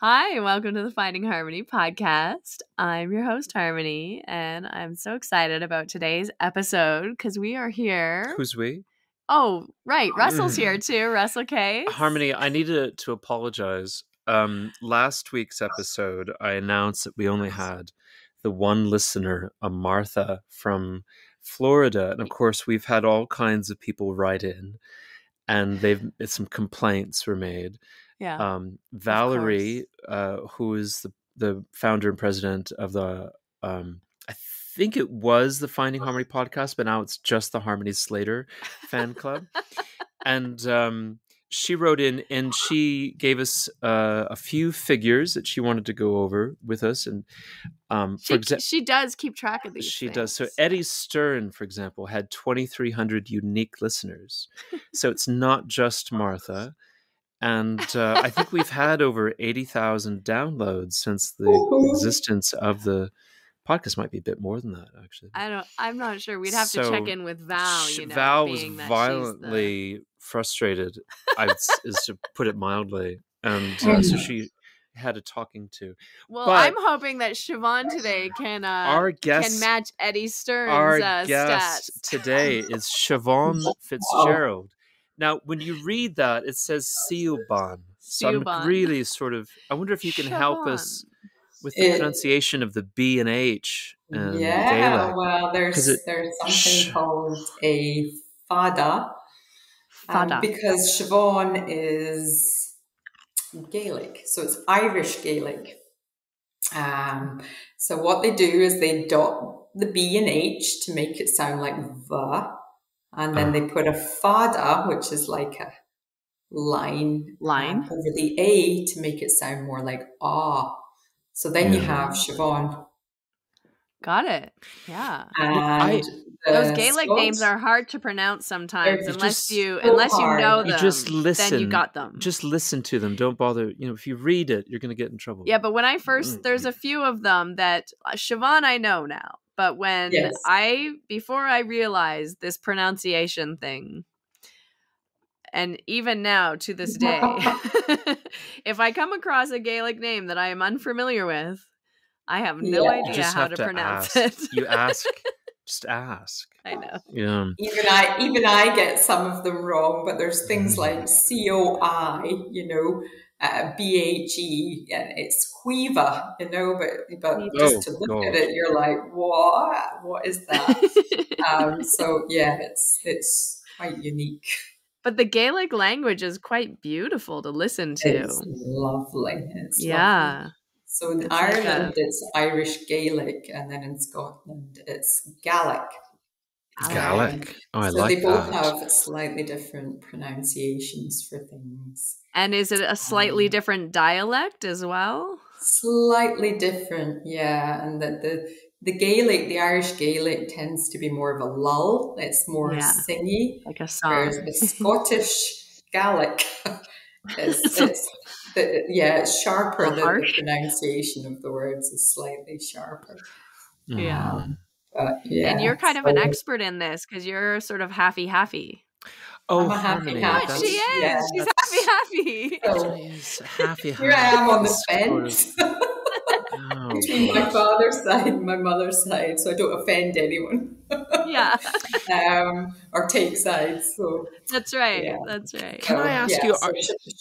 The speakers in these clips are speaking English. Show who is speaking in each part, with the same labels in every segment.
Speaker 1: Hi, welcome to the Finding Harmony podcast. I'm your host, Harmony, and I'm so excited about today's episode because we are here.
Speaker 2: Who's we?
Speaker 1: Oh, right. Russell's here too. Russell Case.
Speaker 2: Harmony, I needed to apologize. Last week's episode, I announced that we only had the one listener, a Martha from Florida. And of course, we've had all kinds of people write in, and some complaints were made.
Speaker 1: Yeah.
Speaker 2: Valerie, who is the founder and president of the, I think it was the Finding Harmony podcast, but now it's just the Harmony Slater fan club. And she wrote in and she gave us a few figures that she wanted to go over with us. And
Speaker 1: she does keep track of these
Speaker 2: She
Speaker 1: things.
Speaker 2: does. So Eddie Stern, for example, had 2,300 unique listeners. So it's not just Martha. And I think we've had over 80,000 downloads since the existence of the podcast. Might be a bit more than that, actually.
Speaker 1: I'm not sure. We'd have to check in with Val.
Speaker 2: Val was violently frustrated, is to put it mildly, and so she had a talking to.
Speaker 1: Well, I'm hoping that Siobhan today can match Eddie Stern's
Speaker 2: Our guest
Speaker 1: stats.
Speaker 2: Today is Siobhan Fitzgerald. Now, when you read that, it says Siobhan. So I'm really I wonder if you can help us with the pronunciation of the B and H. Gaelic.
Speaker 3: Well, there's something called a fada. Because Siobhan is Gaelic, so it's Irish Gaelic. So what they do is they dot the B and H to make it sound like va. And then they put a fada, which is like a line over the A to make it sound more like ah. So then you have Siobhan.
Speaker 1: Got it. Yeah.
Speaker 3: And
Speaker 1: those Gaelic names are hard to pronounce sometimes unless you know them.
Speaker 2: You just listen.
Speaker 1: Then you got them.
Speaker 2: Just listen to them. Don't bother. If you read it, you're going to get in trouble.
Speaker 1: Yeah, but when I first, there's a few of them that Siobhan I know now. But before I realized this pronunciation thing, and even now to this day, if I come across a Gaelic name that I am unfamiliar with, I have no idea how to pronounce it.
Speaker 2: You ask. Just ask.
Speaker 1: I know.
Speaker 2: Yeah.
Speaker 3: Even I get some of them wrong, but there's things like COI, BHE, and it's Quiva, but just to look at it, you're like, what is that? So yeah, it's quite unique.
Speaker 1: But the Gaelic language is quite beautiful to listen to.
Speaker 3: It's lovely.
Speaker 1: Lovely.
Speaker 3: So in Ireland, it's Irish Gaelic, and then in Scotland, it's Gaelic.
Speaker 2: Gaelic. I
Speaker 3: so
Speaker 2: like that.
Speaker 3: They both have slightly different pronunciations for things.
Speaker 1: And is it a slightly different dialect as well?
Speaker 3: Slightly different, yeah. And the Gaelic, the Irish Gaelic, tends to be more of a lull. It's more singy,
Speaker 1: like a song.
Speaker 3: Whereas the Scottish Gaelic it's sharper. The pronunciation of the words is slightly sharper.
Speaker 1: Yeah.
Speaker 3: Yeah.
Speaker 1: And you're kind of an expert in this because you're sort of happy.
Speaker 3: Oh, I'm a happy.
Speaker 1: She is. Yeah, she's happy.
Speaker 3: So,
Speaker 2: happy.
Speaker 3: Here I am on the fence between my father's side and my mother's side, so I don't offend anyone.
Speaker 1: Yeah.
Speaker 3: Or take sides. So
Speaker 1: that's right.
Speaker 3: Yeah.
Speaker 1: That's right.
Speaker 2: Can I ask you?
Speaker 3: So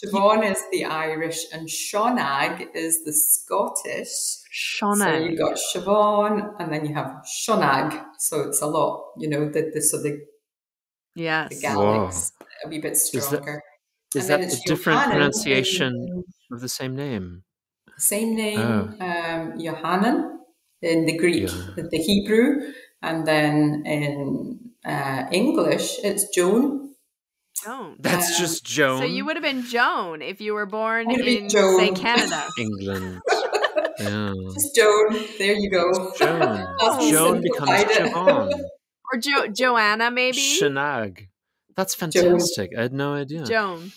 Speaker 3: Siobhan is the Irish, and Shonag is the Scottish.
Speaker 1: Shonag.
Speaker 3: So you got Siobhan, and then you have Shonag. So it's a lot. The Gaelic's a wee bit stronger.
Speaker 2: Is that a different pronunciation of the same name?
Speaker 3: Same name, Yohanan in the Greek, the Hebrew, and then in English, it's Joan.
Speaker 1: Joan.
Speaker 2: That's just Joan.
Speaker 1: So you would have been Joan if you were born in, say, Canada.
Speaker 2: England. Yeah.
Speaker 3: Just Joan. There you go.
Speaker 2: Joan becomes Siobhan.
Speaker 1: Or Joanna, maybe?
Speaker 2: Shanag. That's fantastic. Joan. I had no idea.
Speaker 1: Joan.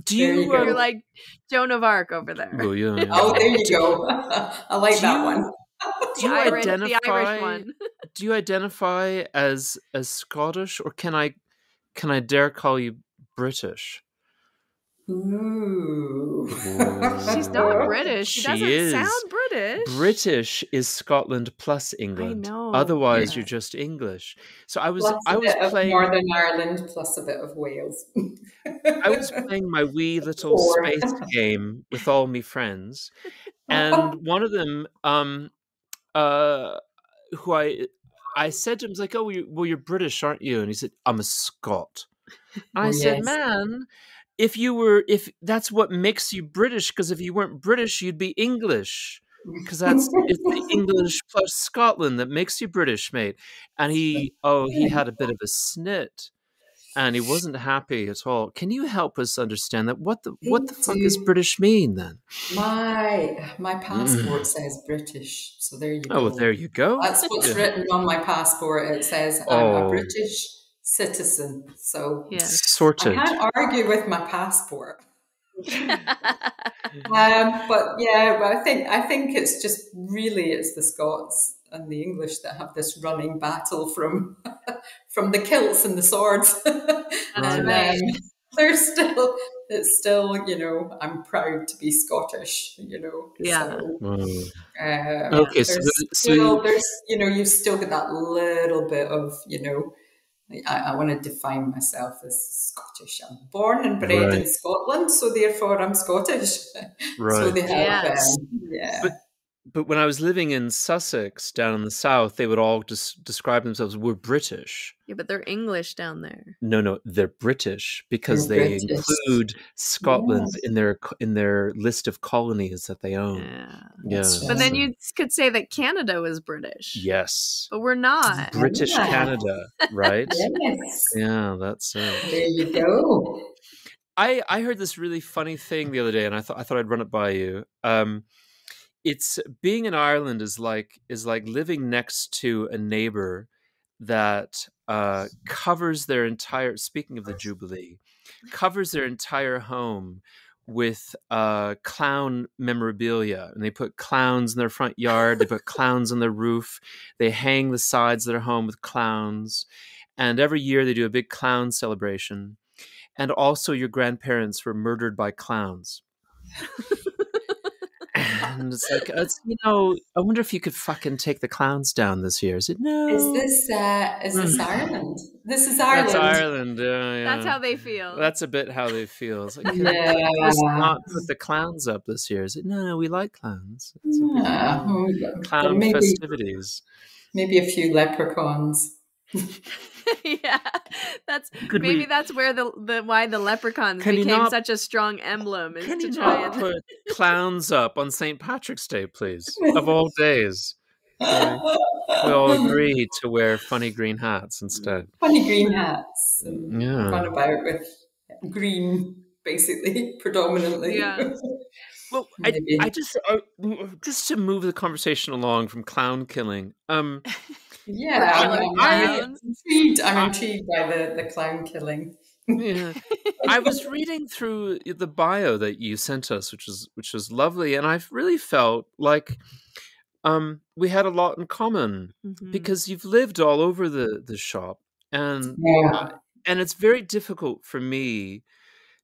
Speaker 3: You're
Speaker 1: like Joan of Arc over there.
Speaker 2: Oh, yeah.
Speaker 3: Oh, there you go. I like that one.
Speaker 1: The Irish one.
Speaker 2: Do you identify as Scottish, or can I dare call you British?
Speaker 3: Ooh.
Speaker 1: She's not British. She doesn't sound British.
Speaker 2: British is Scotland plus England.
Speaker 1: I know.
Speaker 2: Otherwise, you're just English. So I was playing
Speaker 3: Northern Ireland plus a bit of Wales.
Speaker 2: I was playing my wee little space game with all me friends, and one of them, who I said to him, was like, "Oh, well, you're British, aren't you?" And he said, "I'm a Scot." And I said, "Man, if that's what makes you British, because if you weren't British, you'd be English, because it's the English plus Scotland that makes you British, mate." And he had a bit of a snit, and he wasn't happy at all. Can you help us understand that? What the fuck does British mean then?
Speaker 3: My passport says British, so there you go.
Speaker 2: Oh, well, there you go.
Speaker 3: That's what's written on my passport. It says I'm a British citizen. So
Speaker 2: sorted.
Speaker 3: I can't argue with my passport. But yeah, I think it's just really it's the Scots and the English that have this running battle from the kilts and the swords. And it's still, I'm proud to be Scottish,
Speaker 1: Yeah.
Speaker 3: So,
Speaker 2: okay,
Speaker 3: there's you've still got that little bit of, I want to define myself as Scottish. I'm born and bred in Scotland, so therefore I'm Scottish.
Speaker 2: Right.
Speaker 3: So they have,
Speaker 2: But when I was living in Sussex, down in the south, they would all just describe themselves, we're British.
Speaker 1: Yeah, but they're English down there.
Speaker 2: No, they're British because they include Scotland in their list of colonies that they own.
Speaker 1: Yeah. But then you could say that Canada was British.
Speaker 2: Yes.
Speaker 1: But we're not.
Speaker 2: British Canada, right?
Speaker 3: Yes.
Speaker 2: Yeah, that's it.
Speaker 3: There you go.
Speaker 2: I heard this really funny thing the other day, and I thought I'd run it by you. It's being in Ireland is like living next to a neighbor that covers their entire, speaking of the Jubilee, covers their entire home with clown memorabilia. And they put clowns in their front yard, they put clowns on their roof, they hang the sides of their home with clowns. And every year they do a big clown celebration. And also your grandparents were murdered by clowns. And it's like, I wonder if you could fucking take the clowns down this year. Is it no?
Speaker 3: Is this Ireland? This is Ireland.
Speaker 2: That's Ireland. Yeah.
Speaker 1: That's how they feel.
Speaker 2: That's a bit how they feel. It's like, let's not put the clowns up this year. Is it? No, we like clowns. Clown festivities.
Speaker 3: Maybe a few leprechauns.
Speaker 1: Yeah, that's where why the leprechauns became such a strong emblem. Is to try and
Speaker 2: put clowns up on St. Patrick's Day, please, of all days. We all agree to wear funny green hats instead.
Speaker 3: Funny green hats, and run about with green, basically, predominantly.
Speaker 1: Yeah.
Speaker 2: Well, I just to move the conversation along from clown killing.
Speaker 3: I'm intrigued by the clown killing.
Speaker 2: Yeah, I was reading through the bio that you sent us, which was lovely, and I really felt like we had a lot in common because you've lived all over the shop, and it's very difficult for me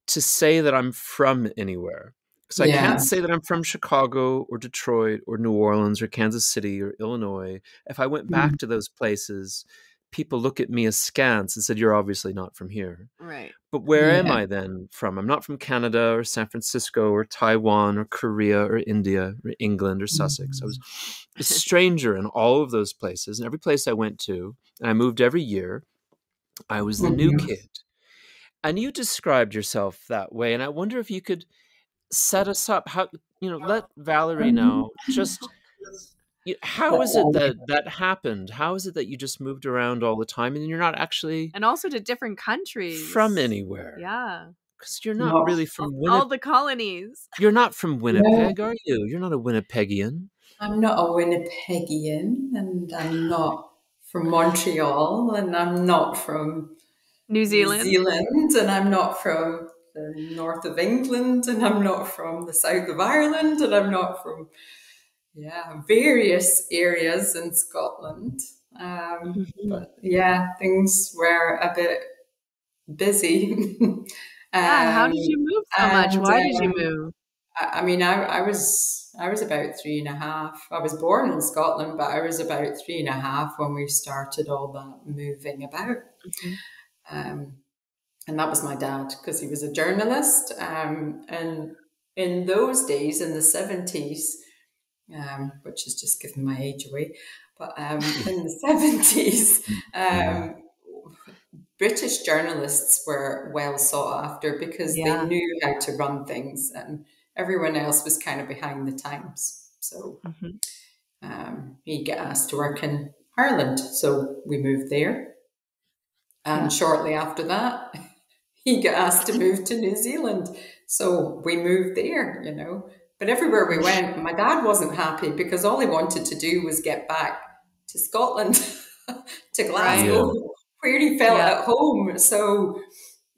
Speaker 2: to say that I'm from anywhere. Because I can't say that I'm from Chicago or Detroit or New Orleans or Kansas City or Illinois. If I went back to those places, people look at me askance and said, "You're obviously not from here."
Speaker 1: Right.
Speaker 2: But where am I then from? I'm not from Canada or San Francisco or Taiwan or Korea or India or England or Sussex. I was a stranger in all of those places. And every place I went to, and I moved every year, I was the new kid. And you described yourself that way. And I wonder if you could set us up, how let Valerie know just how is it that happened? How is it that you just moved around all the time and you're not actually,
Speaker 1: and also to different countries,
Speaker 2: from anywhere?
Speaker 1: Yeah,
Speaker 2: because you're not really from
Speaker 1: all the colonies.
Speaker 2: You're not from Winnipeg, are you? You're not a Winnipegian.
Speaker 3: I'm not a Winnipegian, and I'm not from Montreal, and I'm not from New Zealand, and I'm not from the north of England, and I'm not from the south of Ireland, and I'm not from various areas in Scotland. But things were a bit busy
Speaker 1: Yeah, how did you move so much? Why did you move?
Speaker 3: I mean, I was about 3.5. I was born in Scotland, but I was about 3.5 when we started all that moving about. And that was my dad, because he was a journalist. And in those days, in the 70s, which is just giving my age away, but in the 70s, British journalists were well sought after because they knew how to run things, and everyone else was kind of behind the times. So he got asked to work in Ireland, so we moved there. And shortly after that, he got asked to move to New Zealand. So we moved there, you know. But everywhere we went, my dad wasn't happy because all he wanted to do was get back to Scotland, to Glasgow, where he felt at home. So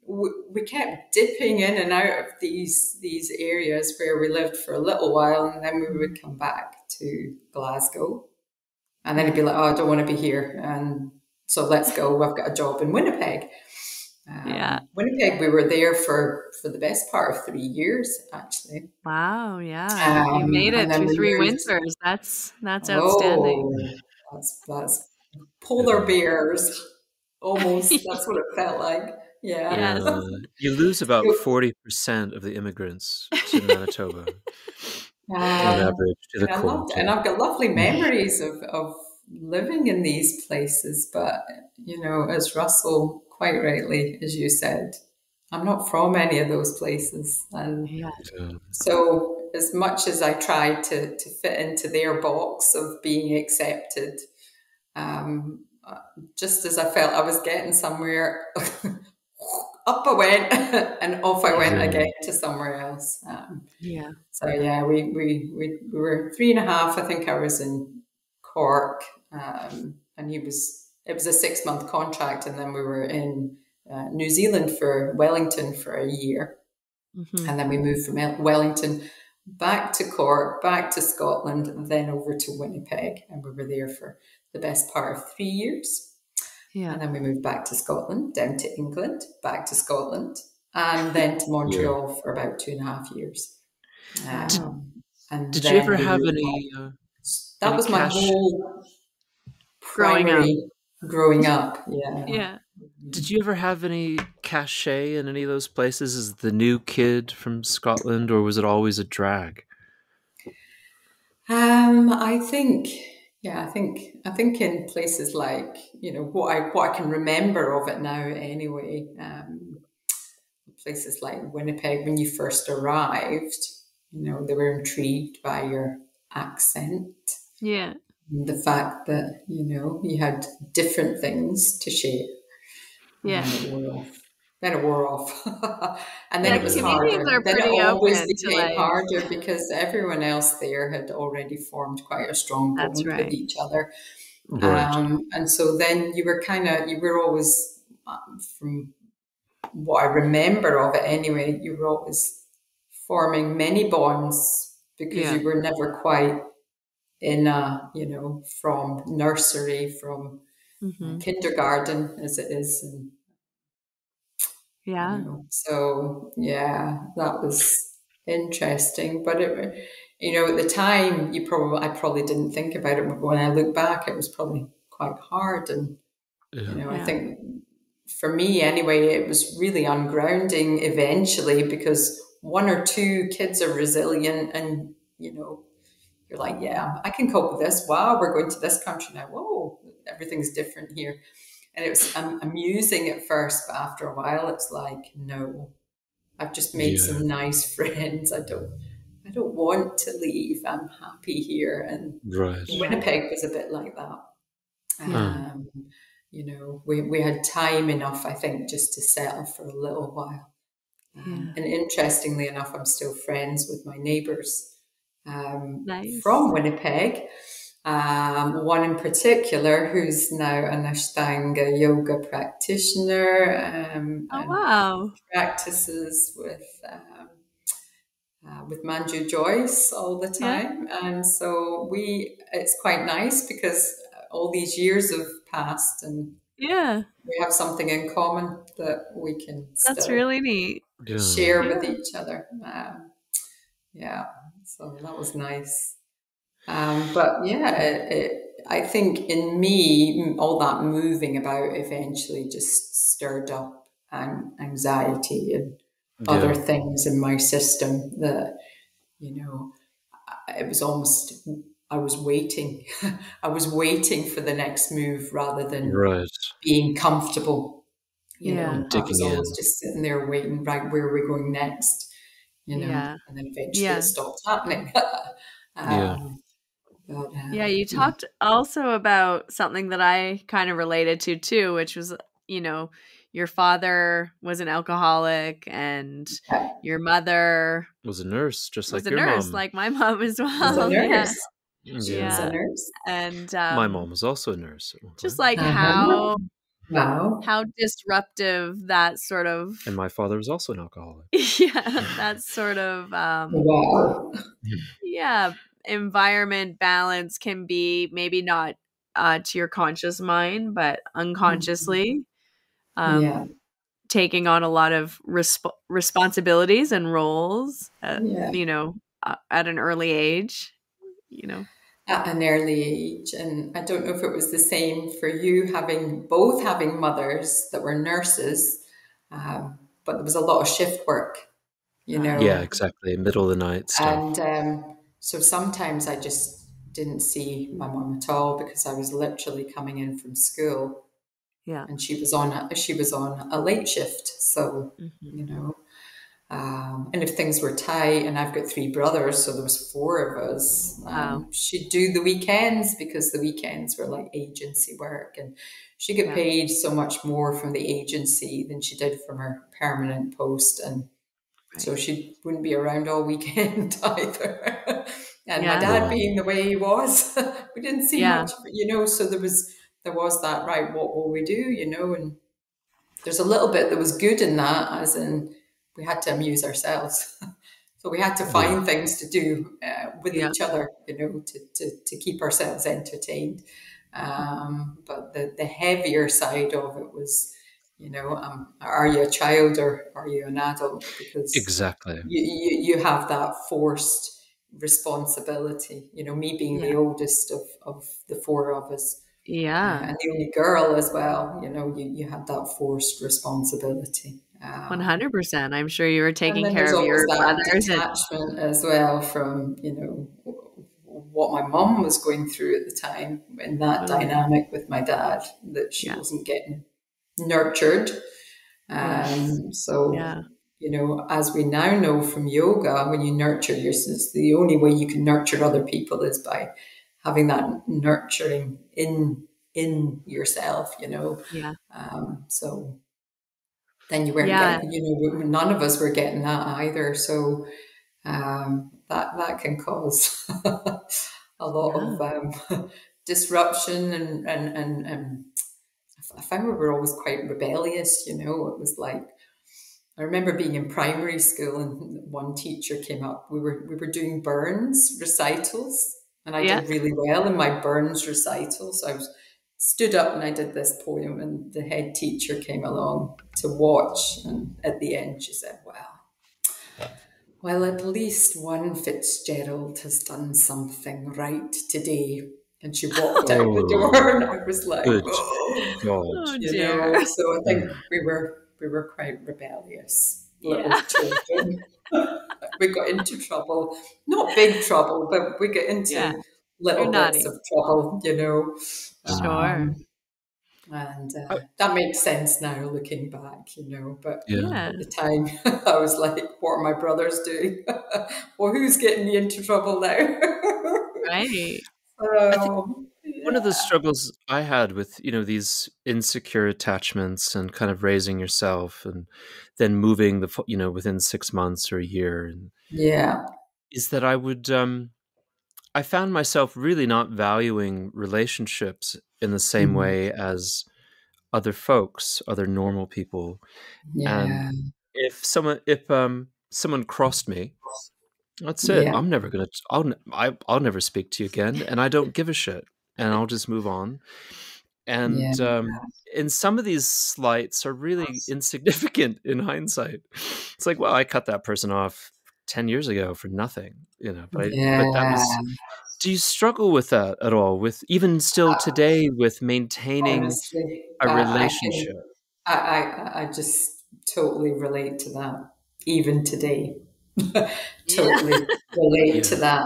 Speaker 3: we kept dipping in and out of these areas where we lived for a little while, and then we would come back to Glasgow. And then he'd be like, oh, I don't want to be here. And so let's go. I've got a job in Winnipeg. Winnipeg, we were there for the best part of 3 years, actually.
Speaker 1: Wow, yeah. You made it through 3 winters. That's outstanding.
Speaker 3: That's polar bears. Almost. That's what it felt like. Yeah.
Speaker 2: You lose about 40% of the immigrants to Manitoba on average to the court.
Speaker 3: And I've got lovely memories of living in these places, but you know, as Russell quite rightly, as you said, I'm not from any of those places. And so as much as I tried to fit into their box of being accepted, just as I felt I was getting somewhere, up I went and off I went again to somewhere else. So we were 3.5. I think I was in Cork, and it was a 6-month contract, and then we were in New Zealand for Wellington for a year, and then we moved from Wellington back to Cork, back to Scotland, and then over to Winnipeg, and we were there for the best part of 3 years. And then we moved back to Scotland, down to England, back to Scotland, and then to Montreal for about 2.5 years. And
Speaker 2: did you ever have any?
Speaker 3: That was my whole growing up. Yeah.
Speaker 2: Did you ever have any cachet in any of those places as the new kid from Scotland, or was it always a drag?
Speaker 3: I think in places like, you know, what I can remember of it now anyway, places like Winnipeg, when you first arrived, you know, they were intrigued by your accent.
Speaker 1: Yeah.
Speaker 3: And the fact that, you know, you had different things to share.
Speaker 1: Yeah.
Speaker 3: Then it wore off. And then it was harder. Then it always became harder because everyone else there had already formed quite a strong bond with each other. And so then you were always, from what I remember of it anyway, you were always forming many bonds because you were never quite in you know, from nursery, from kindergarten as it is. And, you know, so that was interesting. But it, you know, at the time, I probably didn't think about it. But when I look back, it was probably quite hard. And you know, I think for me anyway, it was really ungrounding eventually, because 1 or 2 kids are resilient, and you know, you're like, yeah, I can cope with this. Wow, we're going to this country now. Whoa, everything's different here. And it was amusing at first, but after a while, it's like, no, I've just made some nice friends. I don't want to leave. I'm happy here. And Winnipeg was a bit like that. You know, we had time enough, I think, just to settle for a little while. And interestingly enough, I'm still friends with my neighbours from Winnipeg. One in particular who's now an Ashtanga yoga practitioner and practices with Manju Joyce all the time. And so it's quite nice because all these years have passed, and we have something in common that we can
Speaker 1: That's really neat.
Speaker 3: share with each other. Yeah, so that was nice. But yeah, I think in me, all that moving about eventually just stirred up anxiety and other things in my system that, it was almost, I was waiting. I was waiting for the next move rather than being comfortable. I was always just sitting there waiting, right, where are we going next? And then eventually it stopped happening.
Speaker 1: You talked also about something that I kind of related to too, which was, your father was an alcoholic and your mother
Speaker 2: was a nurse, just like your
Speaker 1: nurse,
Speaker 2: mom.
Speaker 1: like my mom as well.
Speaker 3: Was a nurse.
Speaker 1: She was a nurse. And
Speaker 2: my mom was also a nurse.
Speaker 1: Just like how disruptive that sort of...
Speaker 2: And my father was also an alcoholic.
Speaker 1: That sort of environment balance can be maybe not to your conscious mind, but unconsciously taking on a lot of responsibilities and roles at an early age,
Speaker 3: At an early age. And I don't know if it was the same for you, both having mothers that were nurses, but there was a lot of shift work,
Speaker 2: Yeah, exactly. Middle of the night stuff.
Speaker 3: And so sometimes I just didn't see my mom at all because I was literally coming in from school.
Speaker 1: Yeah.
Speaker 3: And she was on a late shift. So, and if things were tight, and I've got 3 brothers, so there was 4 of us, she'd do the weekends because the weekends were like agency work, and she got paid so much more from the agency than she did from her permanent post. And so she wouldn't be around all weekend either. And my dad being the way he was, we didn't see much, so there was that, right, what will we do, and there's a little bit that was good in that, as in we had to amuse ourselves. So we had to find things to do with each other, to keep ourselves entertained. But the heavier side of it was, are you a child or are you an adult? Because you have that forced responsibility, me being the oldest of the 4 of us. And the only girl as well, you had that forced responsibility.
Speaker 1: 100%. I'm sure you were taking care of your brothers.
Speaker 3: Attachment as well from, what my mom was going through at the time in that dynamic with my dad, that she wasn't getting nurtured. So, as we now know from yoga, when you nurture yourself, the only way you can nurture other people is by having that nurturing in yourself, so then you weren't getting, none of us were getting that either. So that can cause a lot of disruption, and I found we were always quite rebellious. It was like, I remember being in primary school and one teacher came up. We were doing Burns recitals, and I did really well in my Burns recitals. So I stood up and I did this poem, and the head teacher came along to watch. And at the end, she said, well, at least one Fitzgerald has done something right today. And she walked out the door, and I was like,
Speaker 1: dear.
Speaker 3: So I think we were quite rebellious little children. We got into trouble, not big trouble, but we got into little bits of trouble,
Speaker 1: Sure.
Speaker 3: And that makes sense now looking back, but at the time I was like, what are my brothers doing? Well, who's getting me into trouble now?
Speaker 1: Right.
Speaker 2: I think one of the struggles I had with, these insecure attachments and kind of raising yourself and then moving within 6 months or a year. And is that I found myself really not valuing relationships in the same way as other folks, other normal people. And if someone crossed me, that's it. I'm never gonna. I'll never speak to you again, and I don't give a shit, and I'll just move on. And some of these slights are really insignificant in hindsight. It's like, well, I cut that person off 10 years ago for nothing, but that was, do you struggle with that at all, with even still today, with maintaining
Speaker 3: honestly,
Speaker 2: a relationship?
Speaker 3: I just totally relate to that, even today. Totally relate to that,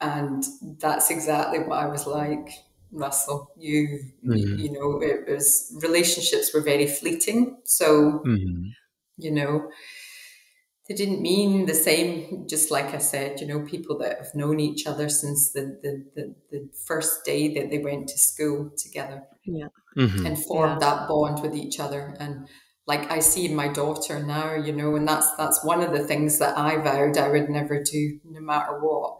Speaker 3: and that's exactly what I was like, Russell. You know, it was, relationships were very fleeting. So, they didn't mean the same, just like I said, people that have known each other since the first day that they went to school together and formed that bond with each other. And like I see my daughter now, and that's one of the things that I vowed I would never do, no matter what,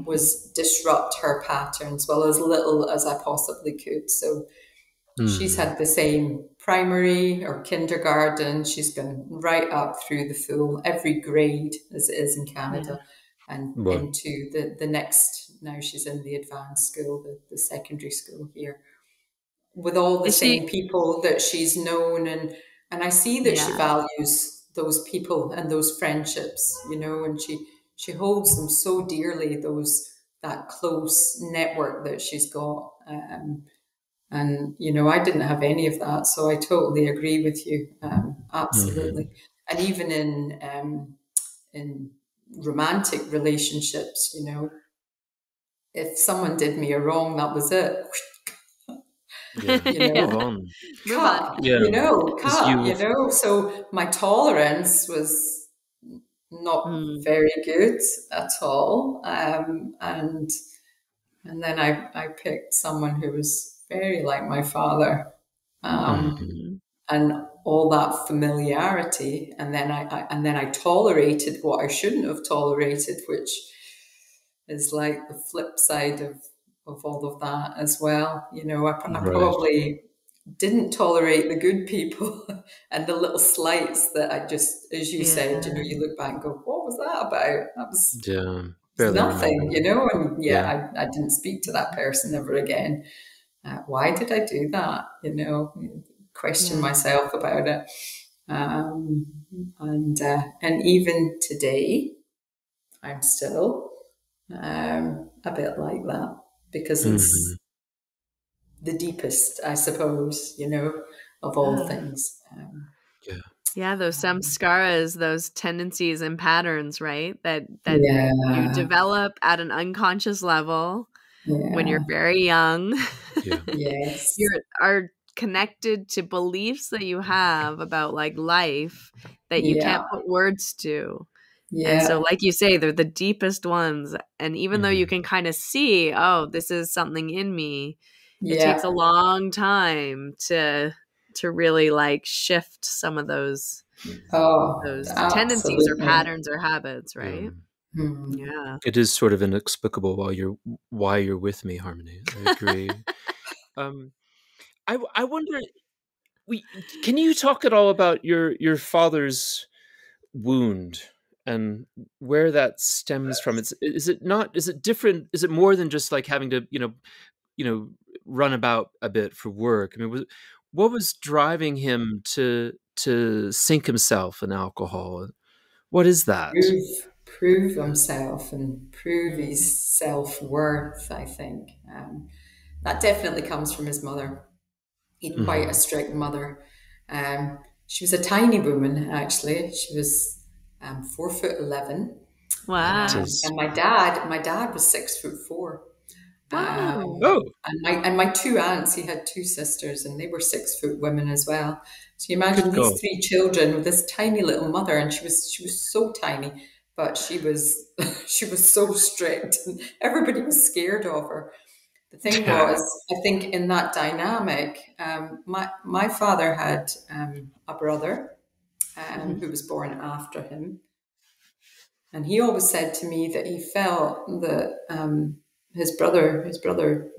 Speaker 3: was disrupt her patterns, well, as little as I possibly could. So she's had the same primary or kindergarten. She's gone right up through the full, every grade as it is in Canada, and into the next, now she's in the advanced school, the secondary school here, with all the same people that she's known. And I see that she values those people and those friendships, and she holds them so dearly, that close network that she's got. And, I didn't have any of that. So I totally agree with you. Absolutely. And even in romantic relationships, if someone did me a wrong, that was it.
Speaker 2: Move on.
Speaker 3: Cut. So my tolerance was not very good at all. And then I picked someone who was very like my father, and all that familiarity. And then I tolerated what I shouldn't have tolerated, which is like the flip side of all of that as well. I probably didn't tolerate the good people and the little slights that I just, as you said, you look back and go, what was that about? That was nothing, and I didn't speak to that person ever again. Why did I do that? Question myself about it. And even today, I'm still a bit like that, because it's the deepest, I suppose, of all things.
Speaker 1: Those samskaras, those tendencies and patterns, right? That you develop at an unconscious level when you're very young.
Speaker 3: Yes.
Speaker 1: You are connected to beliefs that you have about like life that you can't put words to. And so, like you say, they're the deepest ones. And even though you can kind of see, oh, this is something in me, it takes a long time to really like shift some of those tendencies or patterns or habits, right? Yeah.
Speaker 2: It is sort of inexplicable why you're with me, Harmony. I agree. I wonder, can you talk at all about your father's wound and where that stems from? Is it different? Is it more than just like having to run about a bit for work? I mean, what was driving him to sink himself in alcohol? What is that?
Speaker 3: Prove himself and prove his self-worth, I think. That definitely comes from his mother. He'd quite a strict mother. She was a tiny woman, actually. She was 4'11".
Speaker 1: Wow.
Speaker 3: And my dad was 6'4".
Speaker 1: Wow.
Speaker 3: And my two aunts, he had two sisters, and they were 6 foot women as well. So you imagine these three children with this tiny little mother, and she was so tiny, but she was so strict, and everybody was scared of her. The thing was, I think in that dynamic, my father had a brother who was born after him, and he always said to me that he felt that his brother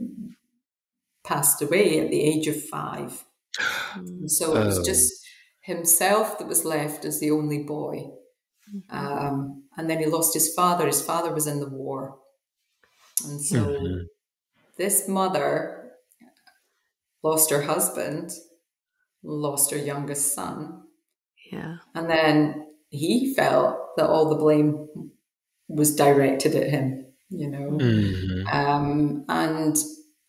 Speaker 3: passed away at the age of 5. And so it was just himself that was left as the only boy. And then he lost his father. His father was in the war. And so this mother lost her husband, lost her youngest son.
Speaker 1: Yeah.
Speaker 3: And then he felt that all the blame was directed at him, you know. And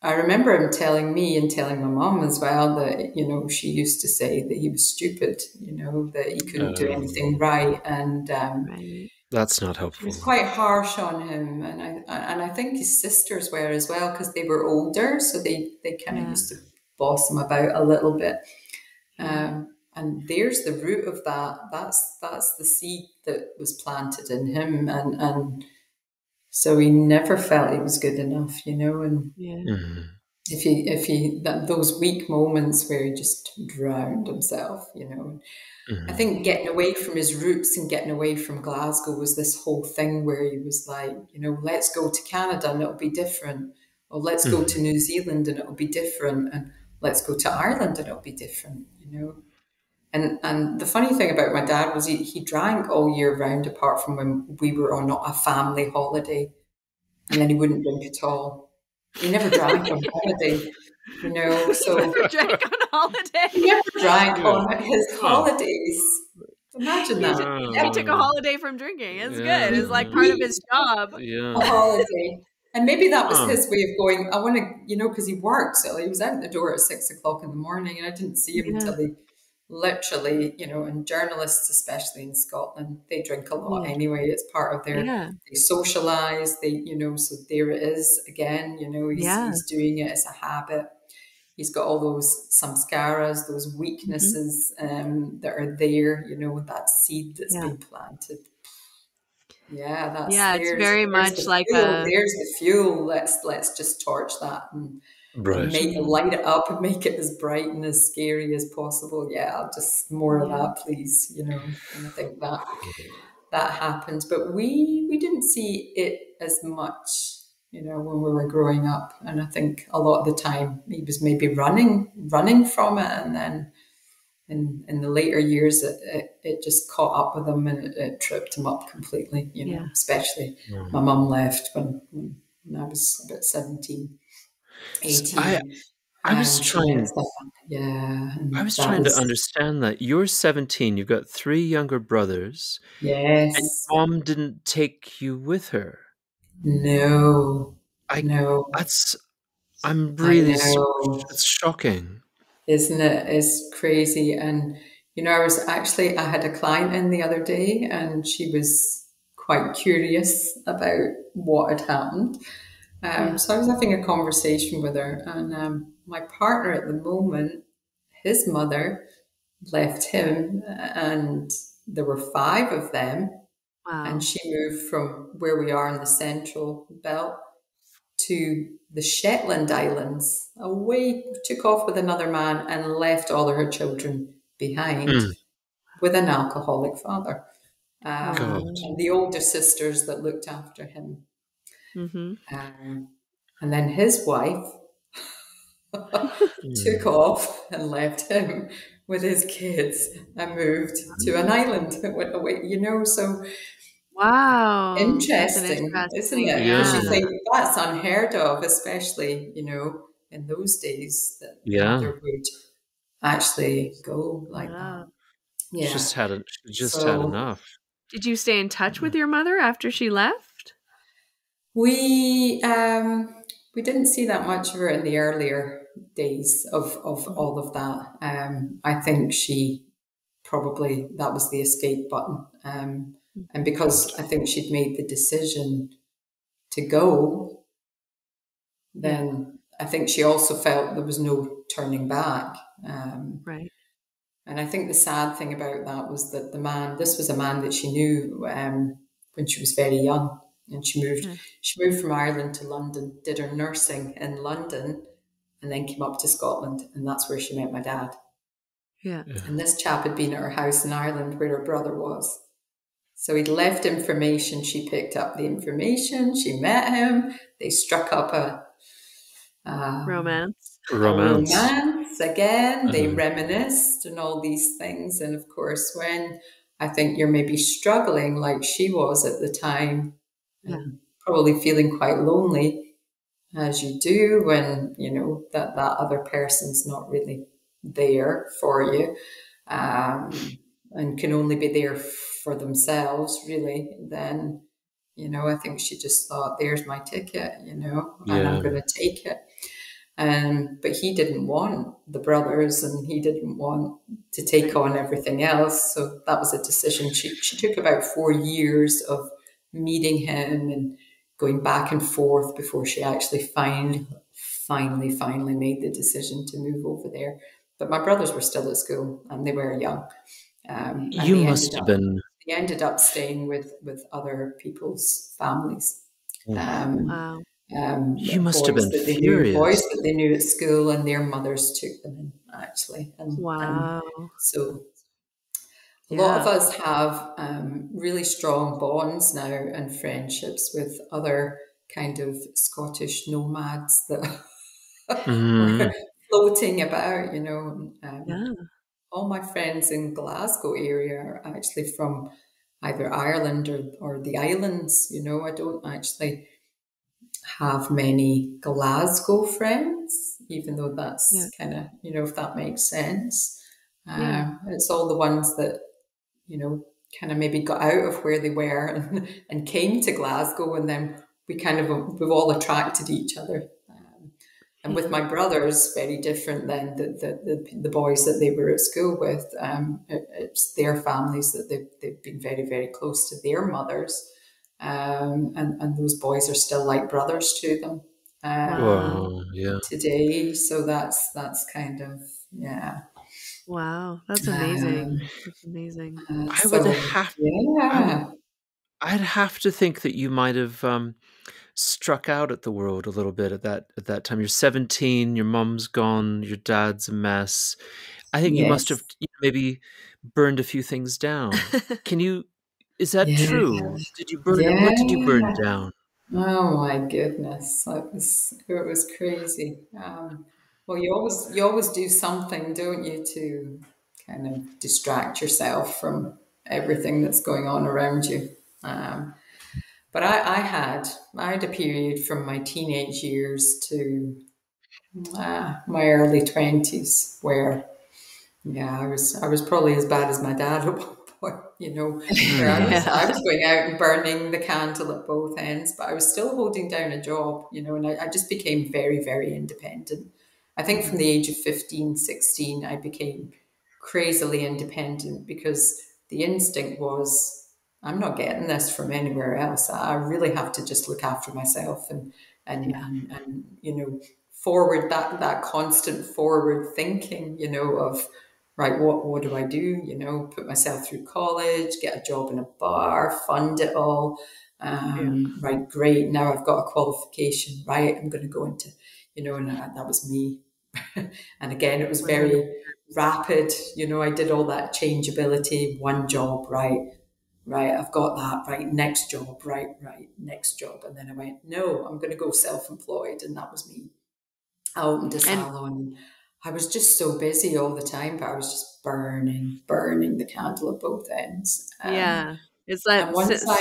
Speaker 3: I remember him telling me and telling my mom as well that, you know, she used to say that he was stupid, you know, that he couldn't do anything right. And
Speaker 2: that's not helpful.
Speaker 3: It was quite harsh on him. And I think his sisters were as well, because they were older. So they kind of used to boss him about a little bit. And there's the root of that. That's the seed that was planted in him. And so he never felt he was good enough, you know. And if he those weak moments where he just drowned himself, you know. I think getting away from his roots and getting away from Glasgow was this whole thing where he was like, you know, let's go to Canada and it'll be different. Or let's go to New Zealand and it'll be different. And let's go to Ireland and it'll be different, you know. And the funny thing about my dad was he drank all year round, apart from when we were on a family holiday. And then he wouldn't drink at all. He never drank on holiday, you know. So
Speaker 1: he never drank on holiday.
Speaker 3: He never drank on his holidays. Imagine that.
Speaker 1: He took a holiday from drinking. It's good. It's like part of his job.
Speaker 3: A holiday. And maybe that was his way of going, I want to, you know, because he worked. So he was out the door at 6 o'clock in the morning, and I didn't see him until he literally, you know, and journalists, especially in Scotland, they drink a lot anyway. It's part of their, they socialize, they, you know, so there it is again, you know, he's doing it as a habit. He's got all those samskaras, those weaknesses that are there, you know, that seed that's been planted. Yeah, that's
Speaker 1: it's very much like
Speaker 3: there's the fuel. Let's just torch that and light it up and make it as bright and as scary as possible. Yeah, just more of that, please. You know, and I think that happens, but we didn't see it as much, you know, when we were growing up. And I think a lot of the time he was maybe running from it, and then in the later years it just caught up with him, and it tripped him up completely, you know. Especially my mum left when I was about 17, 18.
Speaker 2: I was trying to understand that. You're 17, you've got 3 younger brothers.
Speaker 3: Yes.
Speaker 2: And mom didn't take you with her.
Speaker 3: No.
Speaker 2: I'm really, it's shocking.
Speaker 3: Isn't it? It's crazy. And, you know, I had a client in the other day, and she was quite curious about what had happened. So I was having a conversation with her, and my partner at the moment, his mother left him, and there were 5 of them. Wow. And she moved from where we are in the central belt to the Shetland Islands, took off with another man and left all of her children behind with an alcoholic father. And the older sisters that looked after him. And then his wife took off and left him with his kids and moved to an island, went away, you know, so...
Speaker 1: Wow.
Speaker 3: Interesting, isn't it? Because you think that's unheard of, especially, you know, in those days, that mother would actually go like that. Yeah.
Speaker 2: Just had enough.
Speaker 1: Did you stay in touch with your mother after she left?
Speaker 3: We didn't see that much of her in the earlier days of all of that. I think she probably, that was the escape button. And because I think she'd made the decision to go, then I think she also felt there was no turning back.
Speaker 1: Right.
Speaker 3: And I think the sad thing about that was that this was a man that she knew when she was very young. And she moved from Ireland to London, did her nursing in London, and then came up to Scotland. And that's where she met my dad.
Speaker 1: Yeah.
Speaker 3: And this chap had been at her house in Ireland where her brother was. So he'd left information. She picked up the information. She met him. They struck up a
Speaker 1: romance
Speaker 3: again. They reminisced and all these things. And of course, when I think you're maybe struggling like she was at the time, and probably feeling quite lonely, as you do when, that other person's not really there for you, and can only be there for themselves, really, then, I think she just thought, there's my ticket, and I'm going to take it. But he didn't want the brothers, and he didn't want to take on everything else. So that was a decision. She took about 4 years of meeting him and going back and forth before she actually finally made the decision to move over there. But my brothers were still at school, and they were young.
Speaker 2: You must have been.
Speaker 3: They ended up staying with other people's families.
Speaker 1: Wow.
Speaker 2: You must have been furious.
Speaker 3: Boys that they knew at school, and their mothers took them in, actually.
Speaker 1: Wow.
Speaker 3: And so a lot of us have really strong bonds now and friendships with other kind of Scottish nomads that were floating about, All my friends in Glasgow area are actually from either Ireland or the islands. I don't actually have many Glasgow friends, even though that's kind of, if that makes sense. It's all the ones that, kind of maybe got out of where they were and came to Glasgow, and then we've all attracted each other. And with my brothers, very different than the boys that they were at school with. It's their families that they've been very, very close to their mothers. And those boys are still like brothers to them today. So that's kind of,
Speaker 1: Wow, that's amazing. That's amazing.
Speaker 2: I'd have to think that you might have struck out at the world a little bit at that time. You're 17, your mom's gone, your dad's a mess. I think you must have maybe burned a few things down. Is that true? Did you burn? What did you burn down?
Speaker 3: Oh my goodness, it was crazy. Well, you always do something, don't you, to kind of distract yourself from everything that's going on around you. But I had a period from my teenage years to my early 20s where, I was probably as bad as my dad at one point, where I was going out and burning the candle at both ends, but I was still holding down a job, and I just became very, very independent. I think from the age of 15, 16, I became crazily independent because the instinct was, I'm not getting this from anywhere else. I really have to just look after myself and forward that constant forward thinking, of right, what do I do? Put myself through college, get a job in a bar, fund it all. Right, great. Now I've got a qualification. Right, I'm going to go into, and that was me. And again, it was very rapid. I did all that changeability. One job, right, I've got that, right, next job, right, next job. And then I went, no, I'm going to go self-employed. And that was me. I opened a salon. I was just so busy all the time, but I was just burning the candle at both ends.
Speaker 1: It's that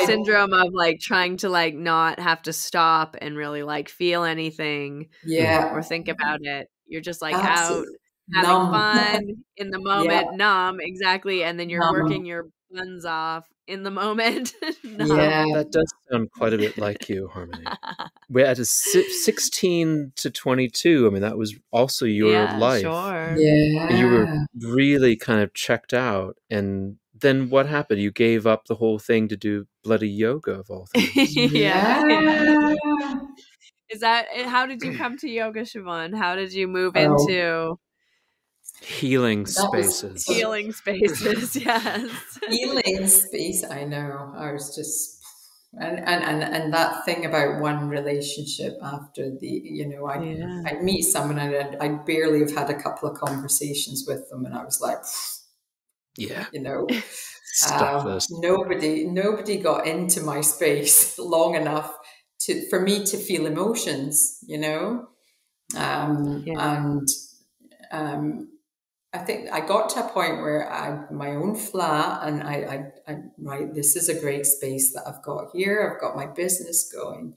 Speaker 1: syndrome of like trying to like not have to stop and really like feel anything or think about it. You're just like out having fun in the moment, numb, exactly. And then you're working your buns off in the moment.
Speaker 2: That does sound quite a bit like you, Harmony. We're at 16 to 22. I mean, that was also your life.
Speaker 1: Sure.
Speaker 2: You were really kind of checked out. And then what happened? You gave up the whole thing to do bloody yoga of all things.
Speaker 1: Is that how did you come to yoga, Siobhan? How did you move into
Speaker 2: healing spaces?
Speaker 1: Healing spaces, yes.
Speaker 3: Healing space. I know. I was just and that thing about one relationship after the I'd meet someone and I'd barely have had a couple of conversations with them, and I was like, nobody got into my space long enough for me to feel emotions, I think I got to a point where I my own flat, and I right, this is a great space that I've got here. I've got my business going,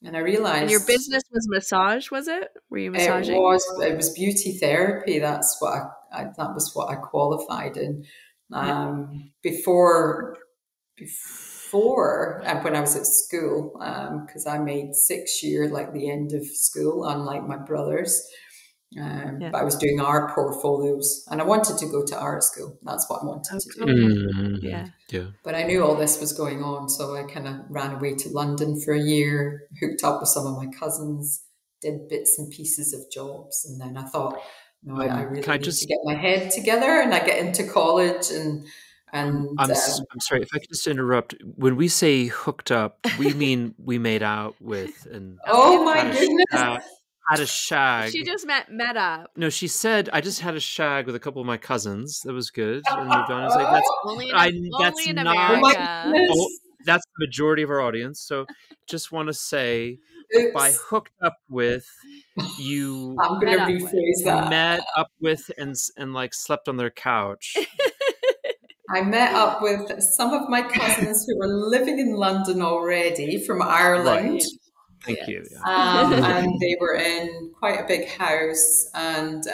Speaker 3: And I realized.
Speaker 1: And your business was massage, was it? Were you massaging?
Speaker 3: It was beauty therapy. That's what that was what I qualified in. Before when I was at school, because I made 6 year, like the end of school, unlike my brothers. But I was doing art portfolios, and I wanted to go to art school. That's what I wanted to do.
Speaker 2: Yeah.
Speaker 3: But I knew all this was going on, so I kind of ran away to London for a year, hooked up with some of my cousins, did bits and pieces of jobs, and then I thought, no, I really need to get my head together, and I get into college and.
Speaker 2: I'm sorry if I could just interrupt. When we say hooked up, we mean we made out with and
Speaker 3: oh my goodness.
Speaker 2: Had a shag.
Speaker 1: She just met up.
Speaker 2: No, she said I just had a shag with a couple of my cousins. That was good. And moved on. I was like, that's
Speaker 1: only
Speaker 2: that's
Speaker 1: in
Speaker 2: not.
Speaker 1: America.
Speaker 2: That's the majority of our audience. So, just want to say, by hooked up with, you.
Speaker 3: I'm going to rephrase that.
Speaker 2: Met up with and like slept on their couch.
Speaker 3: I met up with some of my cousins who were living in London already from Ireland.
Speaker 2: Right. Thank you.
Speaker 3: And they were in quite a big house. And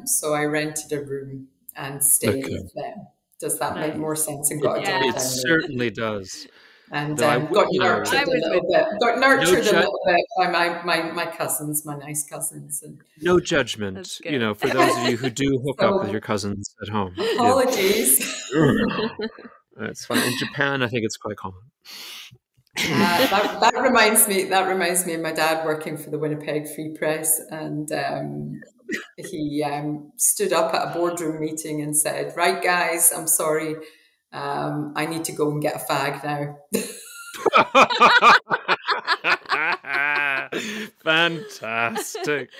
Speaker 3: so I rented a room and stayed with them. Does that make more sense? And got
Speaker 2: it certainly does.
Speaker 3: And got nurtured a little bit by my cousins, my nice cousins. And
Speaker 2: no judgment, for those of you who do hook up with your cousins at home.
Speaker 3: Apologies.
Speaker 2: That's fine. In Japan, I think it's quite common.
Speaker 3: That reminds me of my dad working for the Winnipeg Free Press, and he stood up at a boardroom meeting and said, "Right, guys, I'm sorry, I need to go and get a fag now."
Speaker 2: Fantastic.